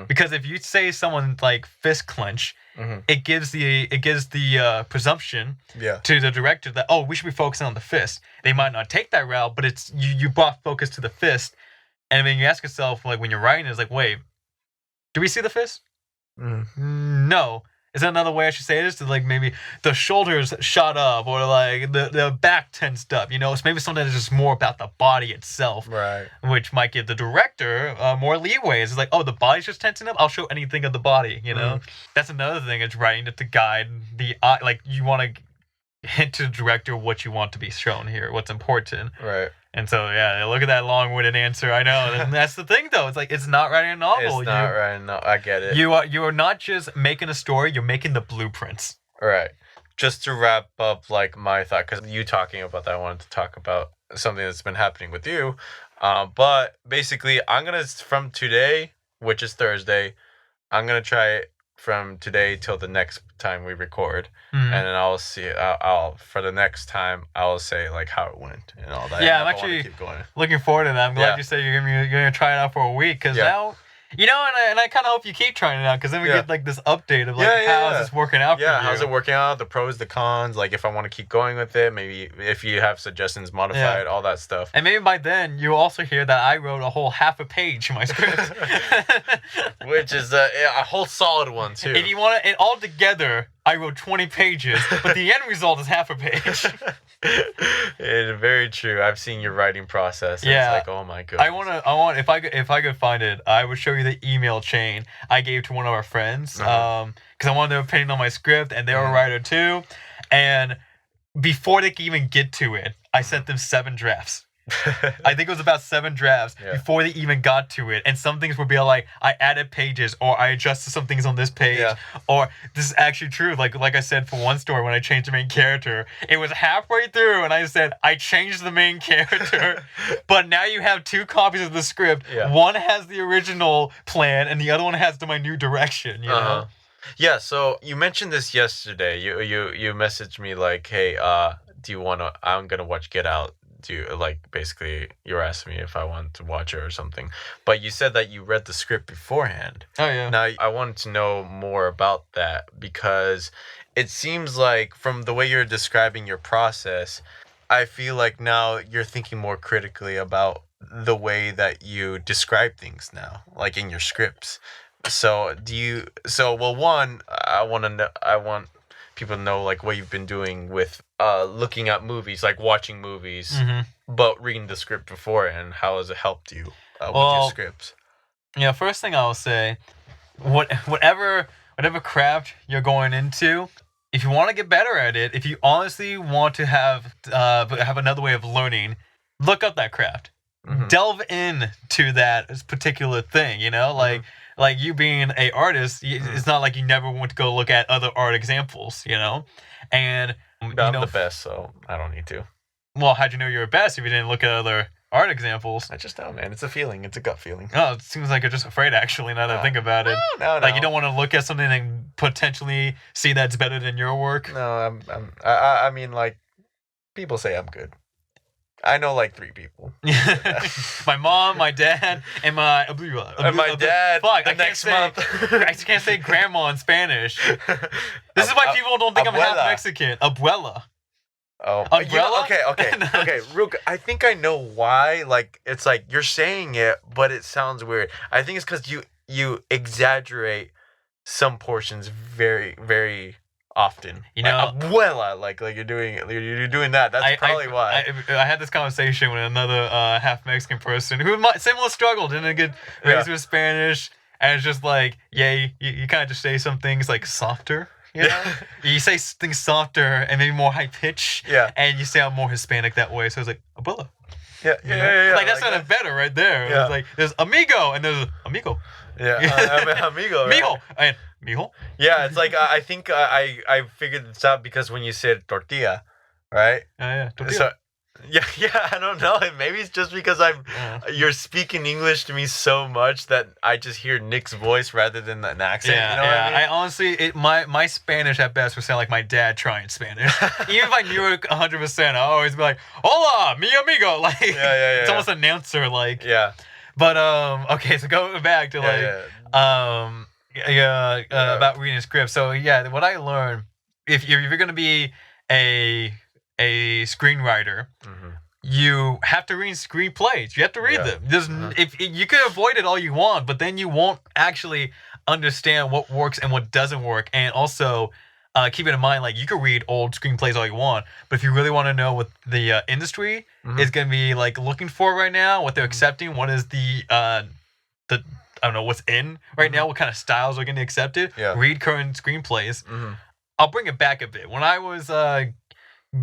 Because if you say someone like fist clench, it gives the presumption to the director that, oh, we should be focusing on the fist. They might not take that route, but it's you brought focus to the fist. And then you ask yourself, like, when you're writing, it's like, wait, do we see the fist? No. Is there another way I should say this? Like, maybe the shoulders shot up, or like the back tensed up. It's maybe something that's just more about the body itself, right? Which might give the director more leeway. It's like, oh, the body's just tensing up. I'll show anything of the body. That's another thing. It's writing to guide the eye. Like, you want to hint to the director what you want to be shown here, what's important, right? And so, yeah, look at that long-winded answer. I know, and that's the thing, though. It's like, it's not writing a novel. It's not writing. No, I get it. You are not just making a story. You're making the blueprints. Right. Just to wrap up, like, my thought, because you talking about that, I wanted to talk about something that's been happening with you. But basically, I'm gonna from today, which is Thursday, I'm gonna try it from today till the next time we record, and then I'll see. I'll for the next time I'll say like how it went and all that. Yeah, I'm actually keep going. Looking forward to that. I'm glad you said you're gonna try it out for a week, because now. And I kind of hope you keep trying it out, because then we get like this update of like how's this working out for you. Yeah, how's it working out? The pros, the cons. Like, if I want to keep going with it, maybe if you have suggestions, modify it, all that stuff. And maybe by then you'll also hear that I wrote a whole half a page in my script, which is a whole solid one too. If you want it all together, I wrote 20 pages, but the end result is half a page. It's very true. I've seen your writing process. It's like, oh my goodness. I want if I could find it, I would show you the email chain I gave to one of our friends, because I wanted their opinion on my script, and they were a writer too. And before they could even get to it, I sent them 7 drafts. I think it was about 7 drafts before they even got to it, and some things would be like, I added pages, or I adjusted some things on this page, or this is actually true. Like I said, for one story, when I changed the main character, it was halfway through, and I said I changed the main character, but now you have 2 copies of the script. One has the original plan, and the other one has my new direction. You know. Yeah. So you mentioned this yesterday. You messaged me like, hey, do you want to? I'm gonna watch Get Out. Basically you were asking me if I wanted to watch it or something, but you said that you read the script beforehand. Now I wanted to know more about that, because it seems like from the way you're describing your process, I feel like now you're thinking more critically about the way that you describe things now, like in your scripts. So one, I want people to know like what you've been doing with looking at movies, like watching movies, but reading the script before, and how has it helped you with your scripts? First thing I'll say, whatever craft you're going into, if you want to get better at it, if you honestly want to have another way of learning, look up that craft. Delve into that particular thing, like you being an artist, it's not like you never went to go look at other art examples, and I'm the best, so I don't need to. Well, how'd you know you're the best if you didn't look at other art examples? I just know, man. It's a feeling. It's a gut feeling. Oh, it seems like you're just afraid, actually, now that I think about it. No. Like, you don't want to look at something and potentially see that's better than your work? No, I mean, like, people say I'm good. I know like 3 people. My mom, my dad, and my dad. Fuck, next month. I can't say grandma in Spanish. This is why people don't think I'm half Mexican. Abuela. Oh, umbrella? Okay. Real, I think I know why. Like, it's like you're saying it, but it sounds weird. I think it's because you exaggerate some portions very, very often. Abuela, like you're doing that. That's probably why. I had this conversation with another half Mexican person who similar struggle, didn't get raised with Spanish, and it's just like, you kind of just say some things like softer. You say things softer and maybe more high pitch. And you sound more Hispanic that way. So it's like abuela. Yeah. Like that sounded better right there. It's like there's amigo and there's amigo. Amigo. Right? Mijo and mijo. Yeah, it's like I think I figured this out because when you said tortilla, right? Tortilla. Yeah, I don't know. Maybe it's just because you're speaking English to me so much that I just hear Nick's voice rather than an accent. Yeah, You know what I mean? I honestly, my Spanish at best would sound like my dad trying Spanish. Even if I knew it 100%, I always be like, "Hola, mi amigo." Like, Yeah. it's almost announcer like. Yeah. But okay, so going back to about reading scripts. So yeah, what I learned, if you're gonna be a screenwriter, you have to read screenplays. You have to read them. There's if you can avoid it all you want, but then you won't actually understand what works and what doesn't work. And also, keep it in mind, like you can read old screenplays all you want, but if you really want to know what the industry is going to be like looking for right now, what they're accepting, what is the I don't know what's in right now, what kind of styles are getting accepted. Read current screenplays. I'll bring it back a bit. When I was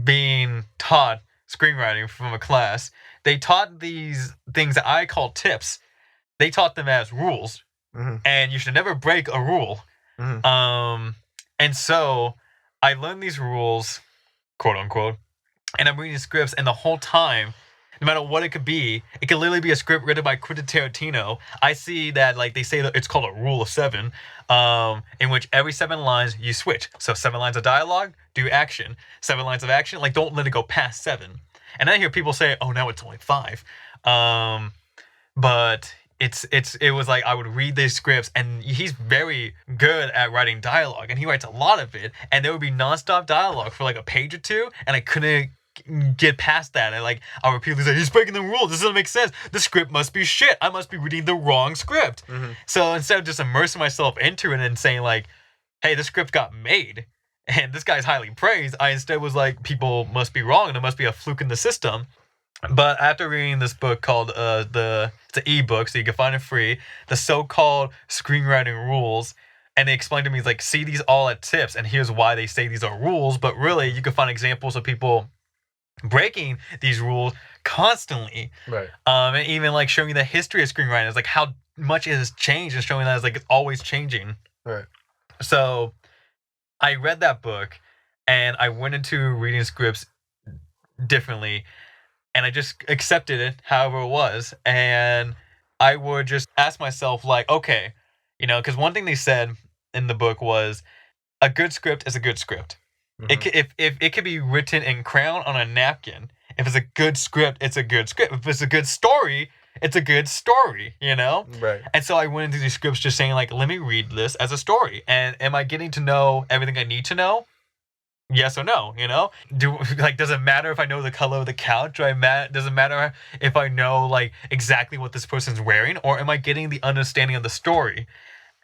being taught screenwriting from a class, they taught these things that I call tips. They taught them as rules, and you should never break a rule. And so I learned these rules, quote unquote, and I'm reading scripts, and the whole time, no matter what it could be, it could literally be a script written by Quentin Tarantino. I see that, like, they say that it's called a rule of 7, in which every 7 lines you switch. So 7 lines of dialogue, do action. 7 lines of action, like, don't let it go past 7. And I hear people say, oh, now it's only 5. But it was like I would read these scripts, and he's very good at writing dialogue, and he writes a lot of it, and there would be nonstop dialogue for like a page or two, and I couldn't get past that. And like I would repeatedly say, he's breaking the rules, this doesn't make sense, the script must be shit, I must be reading the wrong script. So instead of just immersing myself into it and saying like, hey, this script got made and this guy's highly praised, I instead was like, people must be wrong and there must be a fluke in the system. But after reading this book called it's an ebook, so you can find it free, the so-called screenwriting rules, and they explained to me, like, see these all as tips, and here's why they say these are rules, but really you can find examples of people breaking these rules constantly. Right. And even like showing the history of screenwriting, like how much it has changed, and showing that it's like it's always changing. Right. So I read that book, and I went into reading scripts differently. And I just accepted it however it was. And I would just ask myself, like, okay, you know, because one thing they said in the book was a good script is a good script. If it could be written in crayon on a napkin, if it's a good script, it's a good script. If it's a good story, it's a good story, you know? Right. And so I went into these scripts just saying, like, let me read this as a story. And am I getting to know everything I need to know? Yes or no, you know? Does it matter if I know the color of the couch? Does it matter if I know like exactly what this person's wearing? Or am I getting the understanding of the story?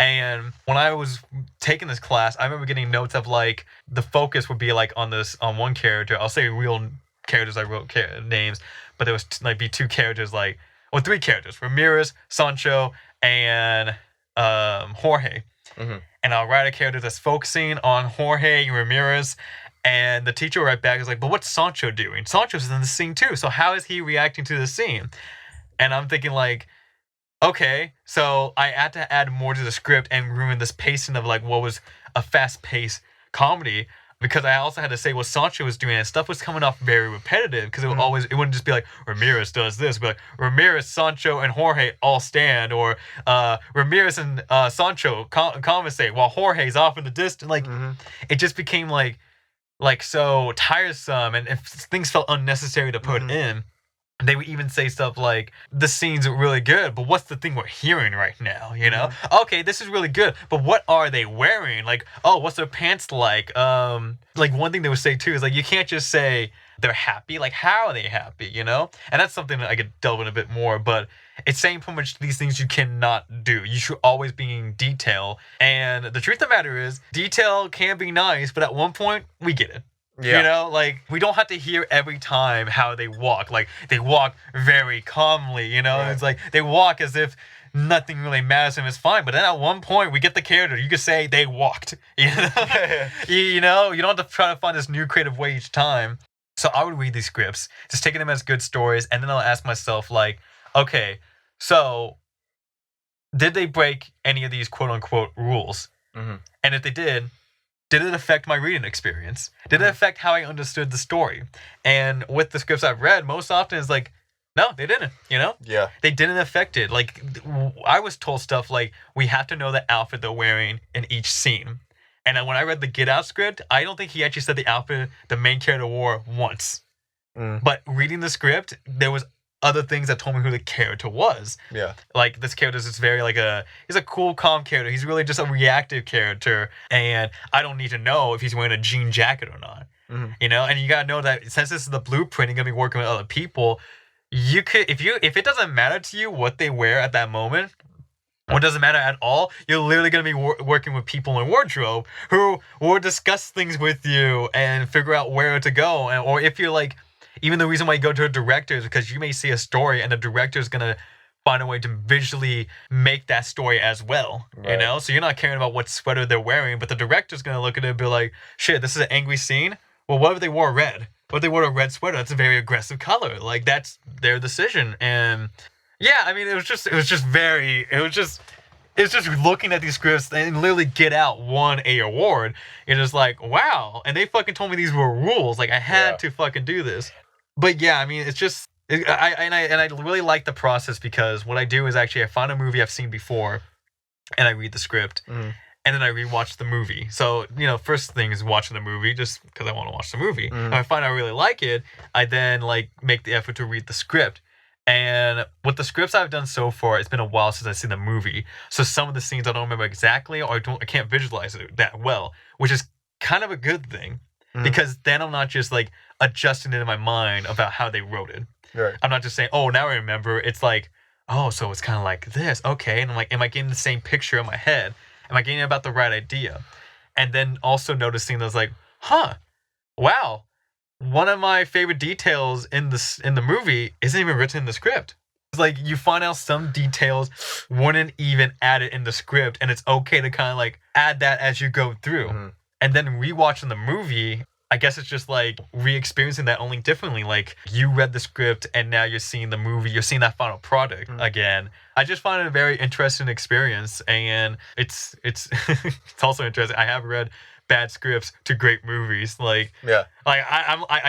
And when I was taking this class, I remember getting notes of like the focus would be like on one character. I'll say real characters, I wrote names, but there was like be 2 characters, like, or 3 characters: Ramirez, Sancho, and Jorge. And I'll write a character that's focusing on Jorge and Ramirez, and the teacher will write back is like, but what's Sancho doing? Sancho's in the scene too, so how is he reacting to the scene? And I'm thinking like, okay, so I had to add more to the script and ruin this pacing of like what was a fast-paced comedy, because I also had to say what Sancho was doing, and stuff was coming off very repetitive, because it wouldn't just be like Ramirez does this, but like Ramirez, Sancho, and Jorge all stand, or Ramirez and Sancho conversate while Jorge's off in the distance. Like it just became like so tiresome, and if things felt unnecessary to put in. They would even say stuff like, the scenes are really good, but what's the thing we're hearing right now, you know? Okay, this is really good, but what are they wearing? Like, oh, what's their pants like? Like, one thing they would say, too, is, like, you can't just say they're happy. Like, how are they happy, you know? And that's something that I could delve in a bit more, but it's saying pretty much these things you cannot do. You should always be in detail. And the truth of the matter is, detail can be nice, but at one point, we get it. Yeah. You know, like, we don't have to hear every time how they walk. Like, they walk very calmly, you know? Right. It's like, they walk as if nothing really matters and it's fine. But then at one point, we get the character. You could say they walked, you know? You know, you don't have to try to find this new creative way each time. So I would read these scripts, just taking them as good stories, and then I'll ask myself, like, okay, so did they break any of these quote-unquote rules? And if they did, did it affect my reading experience? Did it affect how I understood the story? And with the scripts I've read, most often it's like, no, they didn't, Yeah. They didn't affect it. Like, I was told stuff like, we have to know the outfit they're wearing in each scene. And then when I read the Get Out script, I don't think he actually said the outfit the main character wore once. But reading the script, there was other things that told me who the character was. Yeah. Like, this character is just very he's a cool, calm character. He's really just a reactive character. And I don't need to know if he's wearing a jean jacket or not. And you gotta know that since this is the blueprint, you're gonna be working with other people. You could, if it doesn't matter to you what they wear at that moment, or it doesn't matter at all, you're literally going to be working with people in wardrobe who will discuss things with you and figure out where to go. Or if you're like, even the reason why you go to a director is because you may see a story and the director is going to find a way to visually make that story as well, Right. So you're not caring about what sweater they're wearing, but the director's going to look at it and be like, shit, this is an angry scene. Well, what if they wore red? What if they wore a red sweater? That's a very aggressive color. Like, that's their decision. And yeah, I mean, it was just looking at these scripts and literally Get Out won a award. It is like, wow. And they fucking told me these were rules. Like, I had to fucking do this. But yeah, I mean, it's just, I really like the process, because what I do is actually I find a movie I've seen before and I read the script. And then I rewatch the movie. So, first thing is watching the movie just because I want to watch the movie. If I find I really like it, I then make the effort to read the script. And with the scripts I've done so far, it's been a while since I've seen the movie. So some of the scenes I don't remember exactly, or I can't visualize it that well, which is kind of a good thing, because then I'm not just adjusting it in my mind about how they wrote it. Right. I'm not just saying, oh, now I remember. It's like, oh, so it's kind of like this. Okay. And I'm like, am I getting the same picture in my head? Am I getting about the right idea? And then also noticing those wow, one of my favorite details in the movie isn't even written in the script. It's like you find out some details wouldn't even add it in the script, and it's okay to kind of add that as you go through. And then rewatching the movie, I guess it's just re-experiencing that only differently. Like, you read the script and now you're seeing the movie, you're seeing that final product again. I just find it a very interesting experience, and it's it's also interesting. I have read bad scripts to great movies. I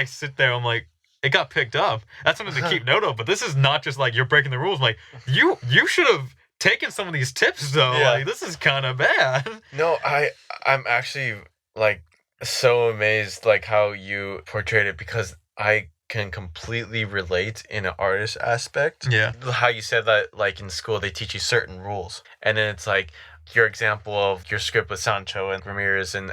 sit there, I'm like, it got picked up. That's something to keep note of. But this is not just you're breaking the rules. You should have taken some of these tips though. Yeah. This is kind of bad. No, I'm actually so amazed how you portrayed it, because I can completely relate in an artist aspect. Yeah. How you said that in school they teach you certain rules, and then it's your example of your script with Sancho and Ramirez and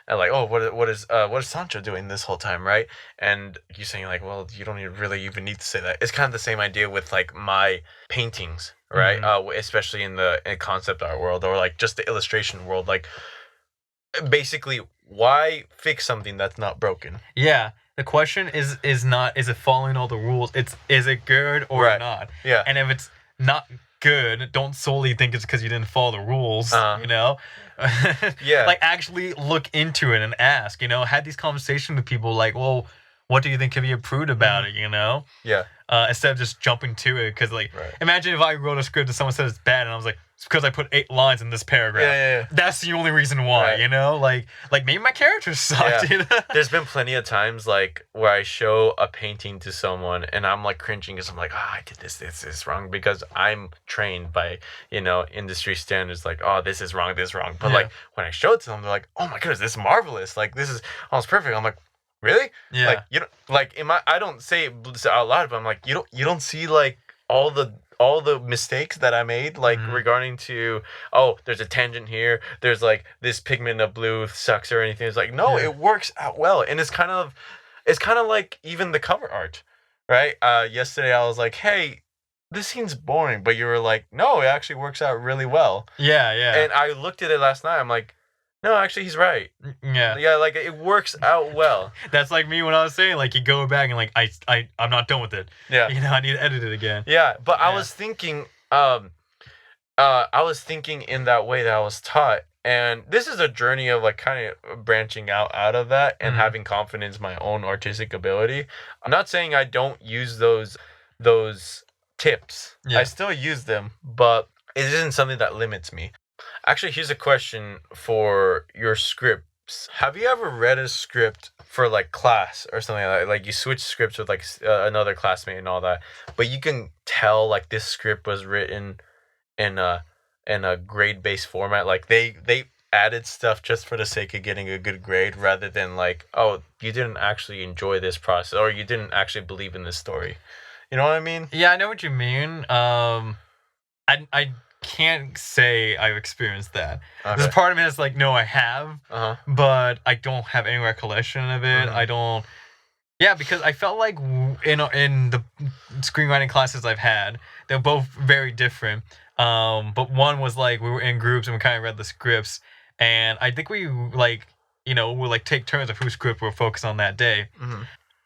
what is Sancho doing this whole time, right? And you saying well, you don't really even need to say that. It's kind of the same idea with my paintings, right? Especially in the concept art world, or just the illustration world. Basically, why fix something that's not broken? Yeah. The question is it following all the rules? Is it good or not? Yeah. And if it's not good, don't solely think it's because you didn't follow the rules. Yeah. Actually look into it and ask. Had these conversations with people. Well, what do you think can be improved about it? Yeah. Instead of just jumping to it, because imagine if I wrote a script and someone said it's bad and I was like, it's because I put 8 lines in this paragraph. Yeah. That's the only reason why. Maybe my character sucked. Yeah. There's been plenty of times where I show a painting to someone and I'm cringing because I'm I did this is wrong, because I'm trained by industry standards this is wrong. But when I show it to them, they're like, oh my goodness, this is marvelous. This is almost perfect. I'm like, really? Yeah. You don't I don't say it out loud, but I'm you don't see all the mistakes that I made regarding to, oh, there's a tangent here, there's this pigment of blue sucks or anything. It's no, it works out well. And it's kind of even the cover art, right? Yesterday I was hey, this scene's boring, but you were no, it actually works out really well. Yeah. And I looked at it last night, I'm no, actually, he's right. Yeah. Yeah, it works out well. That's me when I was saying, you go back and, I'm not done with it. Yeah. I need to edit it again. Yeah, but I was thinking, in that way that I was taught. And this is a journey of, kind of branching out of that and having confidence in my own artistic ability. I'm not saying I don't use those tips. Yeah. I still use them, but it isn't something that limits me. Actually, here's a question for your scripts. Have you ever read a script for like class or something like that? Like you switch scripts with like another classmate and all that, but you can tell like this script was written in a grade based format. Like they added stuff just for the sake of getting a good grade, rather than like, oh, you didn't actually enjoy this process, or you didn't actually believe in this story. You know what I mean? Yeah, I know what you mean. I can't say I've experienced that. Okay. There's a part of me that's like, no, I have, but I don't have any recollection of it. I don't. Yeah, because I felt like in the screenwriting classes I've had, they're both very different. But one was like we were in groups and we kind of read the scripts, and I think we like we'll like take turns of whose script we're focused on that day.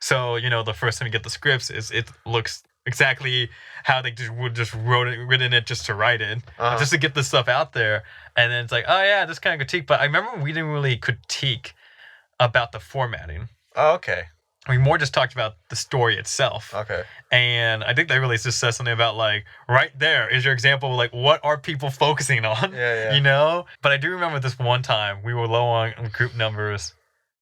So the first time you get the scripts is it looks exactly how they just written it just to write it, just to get this stuff out there. And then it's like, oh yeah, this kind of critique. But I remember we didn't really critique about the formatting. Oh, okay. We more just talked about the story itself. Okay. And I think that really just says something about like right there is your example of like what are people focusing on? Yeah. But I do remember this one time we were low on group numbers,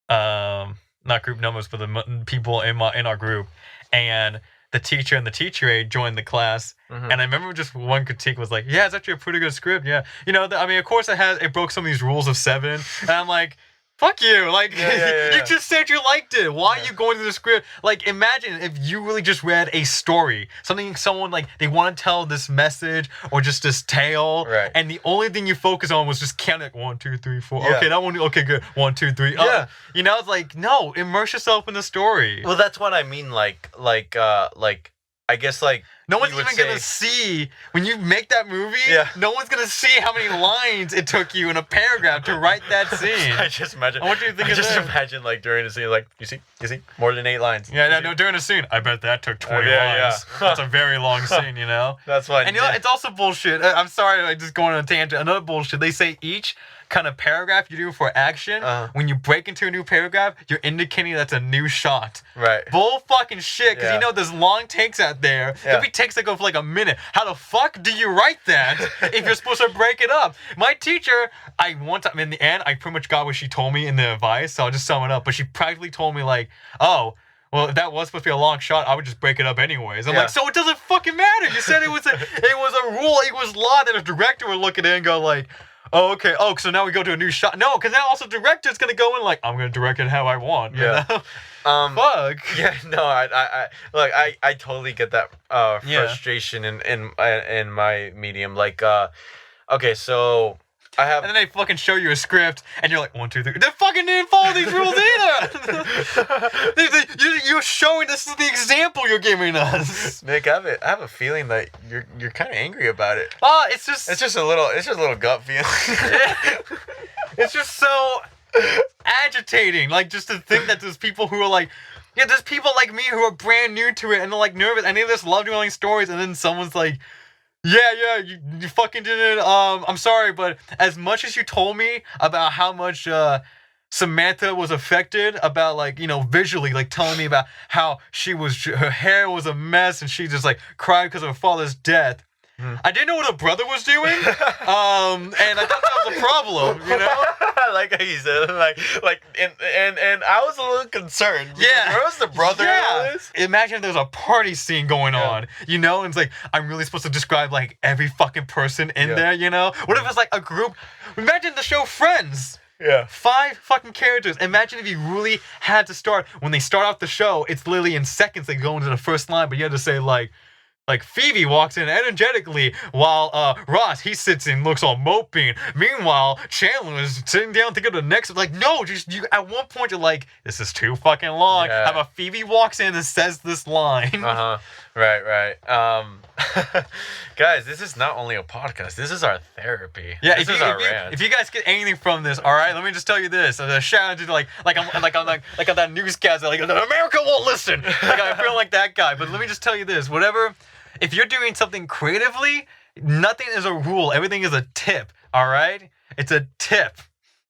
not group numbers, but the people in our group, and the teacher and the teacher aide joined the class, and I remember just one critique was like, yeah, it's actually a pretty good script. Yeah, I mean, of course it broke some of these rules of 7, and I'm like, fuck you, like, you just said you liked it. Why are you going through the script? Like, imagine if you really just read a story, someone like they want to tell this message or just this tale, right? And the only thing you focus on was just count like 1, 2, 3, 4. Yeah. Okay, that one. Okay, good. 1, 2, 3. Yeah. It's like, no, immerse yourself in the story. Well, that's what I mean. Like I guess like no one's even gonna see when you make that movie. Yeah. No one's gonna see how many lines it took you in a paragraph to write that scene. I just imagine. What do you think? Imagine like during the scene, like you see, more than 8 lines. Yeah, no, during the scene, I bet that took 20 lines. Yeah. That's a very long scene, That's why. And it's also bullshit. I'm sorry, I just going on a tangent. Another bullshit. They say each kind of paragraph you do for action, when you break into a new paragraph, you're indicating that's a new shot. Right. Bull fucking shit, because there's long takes out there. There'll be takes that go for like a minute. How the fuck do you write that if you're supposed to break it up? My teacher, in the end, I pretty much got what she told me in the advice, so I'll just sum it up. But she practically told me like, oh, well, if that was supposed to be a long shot, I would just break it up anyways. I'm like, so it doesn't fucking matter. You said it was a rule, it was law that a director would look at it and go like, oh, okay. Oh, so now we go to a new shot. No, because now also director's gonna go in like, I'm gonna direct it how I want. You know? Fuck. Yeah. No. I totally get that frustration in my medium. Like, okay, so I have. And then they fucking show you a script, and you're like, 1, 2, 3. They fucking didn't follow these rules either. You're showing this is the example you're giving us. Nick, I have a feeling that you're kind of angry about it. It's just a little gut feeling. It's just so agitating. Like, just to think that there's people who are like, there's people like me who are brand new to it and they're like nervous and they just love telling stories, and then someone's like, yeah, you fucking didn't. I'm sorry, but as much as you told me about how much Samantha was affected, about like visually, like telling me about how her hair was a mess and she just like cried because of her father's death. I didn't know what her brother was doing, and I thought that was a problem, I like how you said it, and I was a little concerned. Where was the brother in all this? Imagine there's a party scene going on, and it's like, I'm really supposed to describe like every fucking person in there, What if it's like a group? Imagine the show Friends. Yeah. 5 fucking characters. Imagine if you really had to start, when they start off the show, it's literally in seconds they go into the first line, but you had to say like Phoebe walks in energetically while Ross, he sits and looks all moping. Meanwhile, Chandler is sitting down to go to the next. Like, no, you at one point you're like, this is too fucking long. How about Phoebe walks in and says this line? Right. Guys, this is not only a podcast. This is our therapy. Yeah, this is our rant. If you guys get anything from this, all right, let me just tell you this. A shout out to like I'm that newscast, like America won't listen. Like I feel like that guy. But let me just tell you this. If you're doing something creatively, nothing is a rule. Everything is a tip, all right? It's a tip.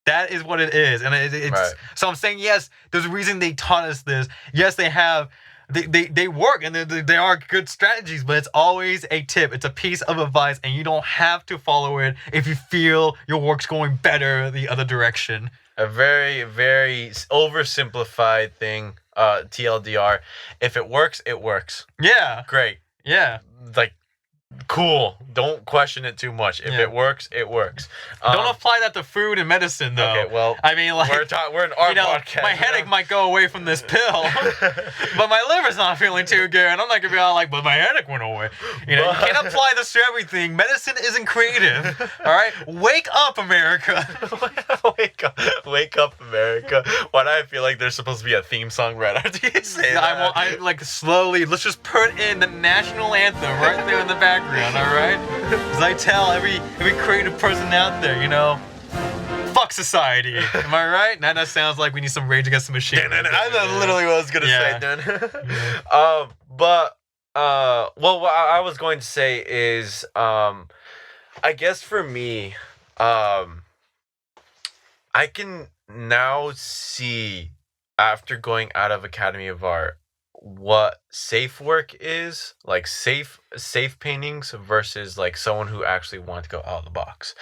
That is what it is. And it's right. So I'm saying, yes, there's a reason they taught us this. Yes, they have they work, and they are good strategies, but it's always a tip. It's a piece of advice, and you don't have to follow it if you feel your work's going better the other direction. A very, very oversimplified thing, TLDR. If it works, it works. Yeah. Great. Yeah. Like, cool. Don't question it too much. If it works, it works. Don't apply that to food and medicine, though. Okay, well, I mean, like, we're in our podcast. My headache might go away from this pill, but my liver's not feeling too good. And I'm not gonna be all like, but my headache went away. You can't apply this to everything. Medicine isn't creative. All right, wake up, America. Wake up, America. Why do I feel like there's supposed to be a theme song right after you say that? I like slowly. Let's just put in the national anthem right there in the background. All right, because I tell every creative person out there, fuck society. Am I right? Now that sounds like we need some Rage Against the Machine. I literally what I was gonna say, dude. But what I was going to say is, I guess for me, I can now see after going out of Academy of Art what safe work is, like safe paintings versus like someone who actually wanted to go out of the box.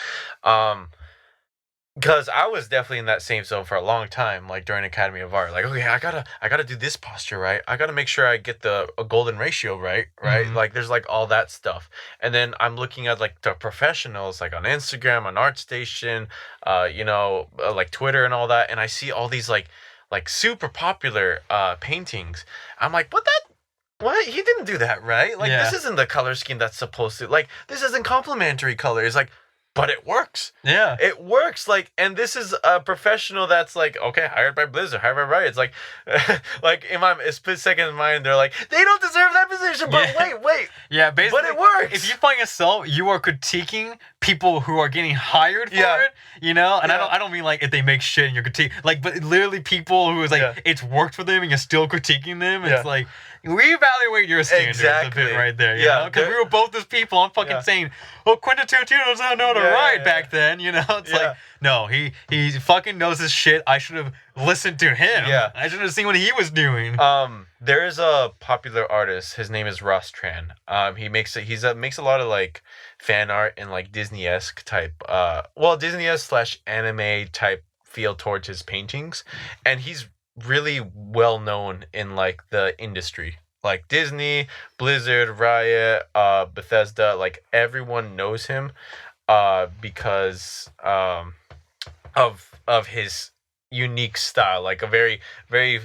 Because I was definitely in that same zone for a long time, like during Academy of Art. Like, okay, I gotta do this posture right. I gotta make sure I get a golden ratio right. Mm-hmm. Like, there's like all that stuff. And then I'm looking at like the professionals, like on Instagram, on ArtStation, like Twitter and all that, and I see all these like super popular paintings. I'm like, what? He didn't do that right. Like, this isn't the color scheme that's supposed to. Like, this isn't complementary colors. Like. But it works. Yeah. It works. Like, and this is a professional that's like, okay, hired by Blizzard, hired by Riot. It's like, like in my split second mind, they're like, they don't deserve that position. But wait. Yeah, basically. But it works. If you find yourself, you are critiquing people who are getting hired for it, And I don't mean like if they make shit and you're critiquing, like, but literally people who is like, it's worked for them and you're still critiquing them. It's like, reevaluate your standards a bit right there, you know? Because we were both those people. I'm fucking saying, well, Quentin Tarantino doesn't know to write back then, It's like, no, he fucking knows his shit. I should have listened to him. Yeah. I should have seen what he was doing. There is a popular artist. His name is Ross Tran. He makes a lot of like fan art and like Disney-esque type, Disney-esque / anime type feel towards his paintings, and he's really well known in like the industry, like Disney, Blizzard, Riot, Bethesda. Like, everyone knows him because of his unique style, like a very, very,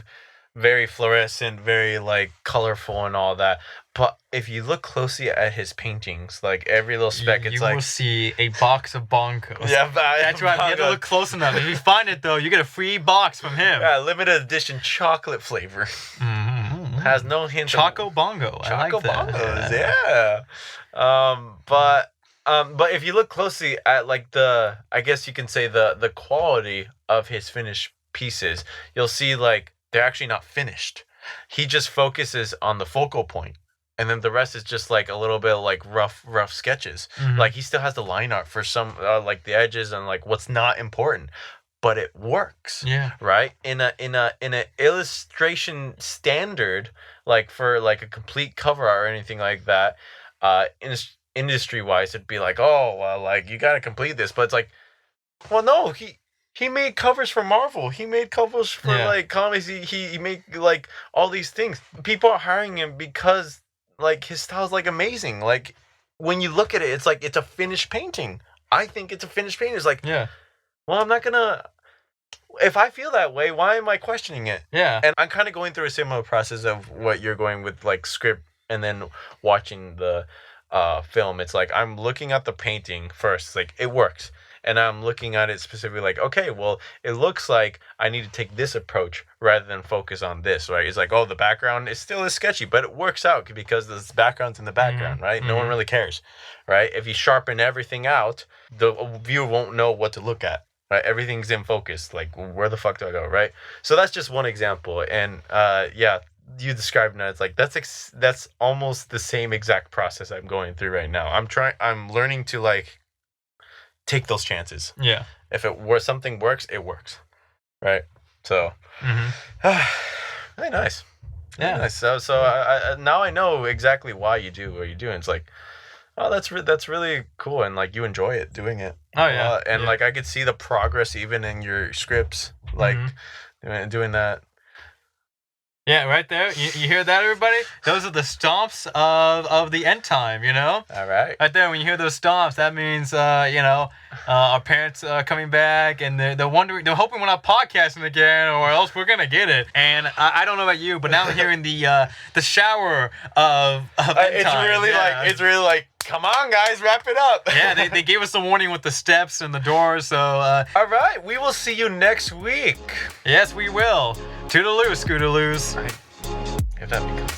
very fluorescent, very like colorful and all that. But if you look closely at his paintings, like every little speck, it's like... You will see a box of bongos. Yeah, that's right. You have to look close enough. If you find it, though, you get a free box from him. Yeah, limited edition chocolate flavor. Mm-hmm. Has no hint Choco Bongo. I like that. Bongos, yeah. But if you look closely at like I guess you can say the quality of his finished pieces, you'll see like they're actually not finished. He just focuses on the focal point. And then the rest is just like a little bit of like rough sketches. Mm-hmm. Like, he still has the line art for some like the edges and like what's not important, but it works. Yeah. Right. In a illustration standard, like for like a complete cover art or anything like that, industry wise, it'd be like, oh well, like you gotta complete this, but it's like, well, no, he made covers for Marvel. He made covers for like comics. He made like all these things. People are hiring him because like his style's like amazing. Like, when you look at it, it's like it's a finished painting. I think it's a finished painting. It's like, well, I'm not gonna. If I feel that way, why am I questioning it? Yeah. And I'm kind of going through a similar process of what you're going with, like script and then watching the film. It's like I'm looking at the painting first. It's like it works. And I'm looking at it specifically like, okay, well, it looks like I need to take this approach rather than focus on this, right? It's like, oh, the background is still sketchy, but it works out because the background's in the background, right? Mm-hmm. No one really cares, right? If you sharpen everything out, the viewer won't know what to look at, right? Everything's in focus. Like, where the fuck do I go, right? So that's just one example. And you described it as like, that's almost the same exact process I'm going through right now. I'm learning to like, take those chances. Yeah. If something works, it works. Right? So, really nice. Yeah. Nice. So now I know exactly why you do what you do. And it's like, oh, that's really cool, and like you enjoy it doing it. Oh a yeah. lot. And Yeah. like I could see the progress even in your scripts, like doing that. Yeah, right there. You hear that, everybody? Those are the stomps of the end time, you know? All right. Right there, when you hear those stomps, that means, our parents coming back, and they're wondering, they're hoping we're not podcasting again, or else we're gonna get it. And I don't know about you, but now I'm hearing the shower of end It's times. really Yeah. really like, come on, guys, wrap it up. Yeah, they gave us a warning with the steps and the doors, so All right, we will see you next week. yes, we will. Toodaloo, Scootaloos. If that becomes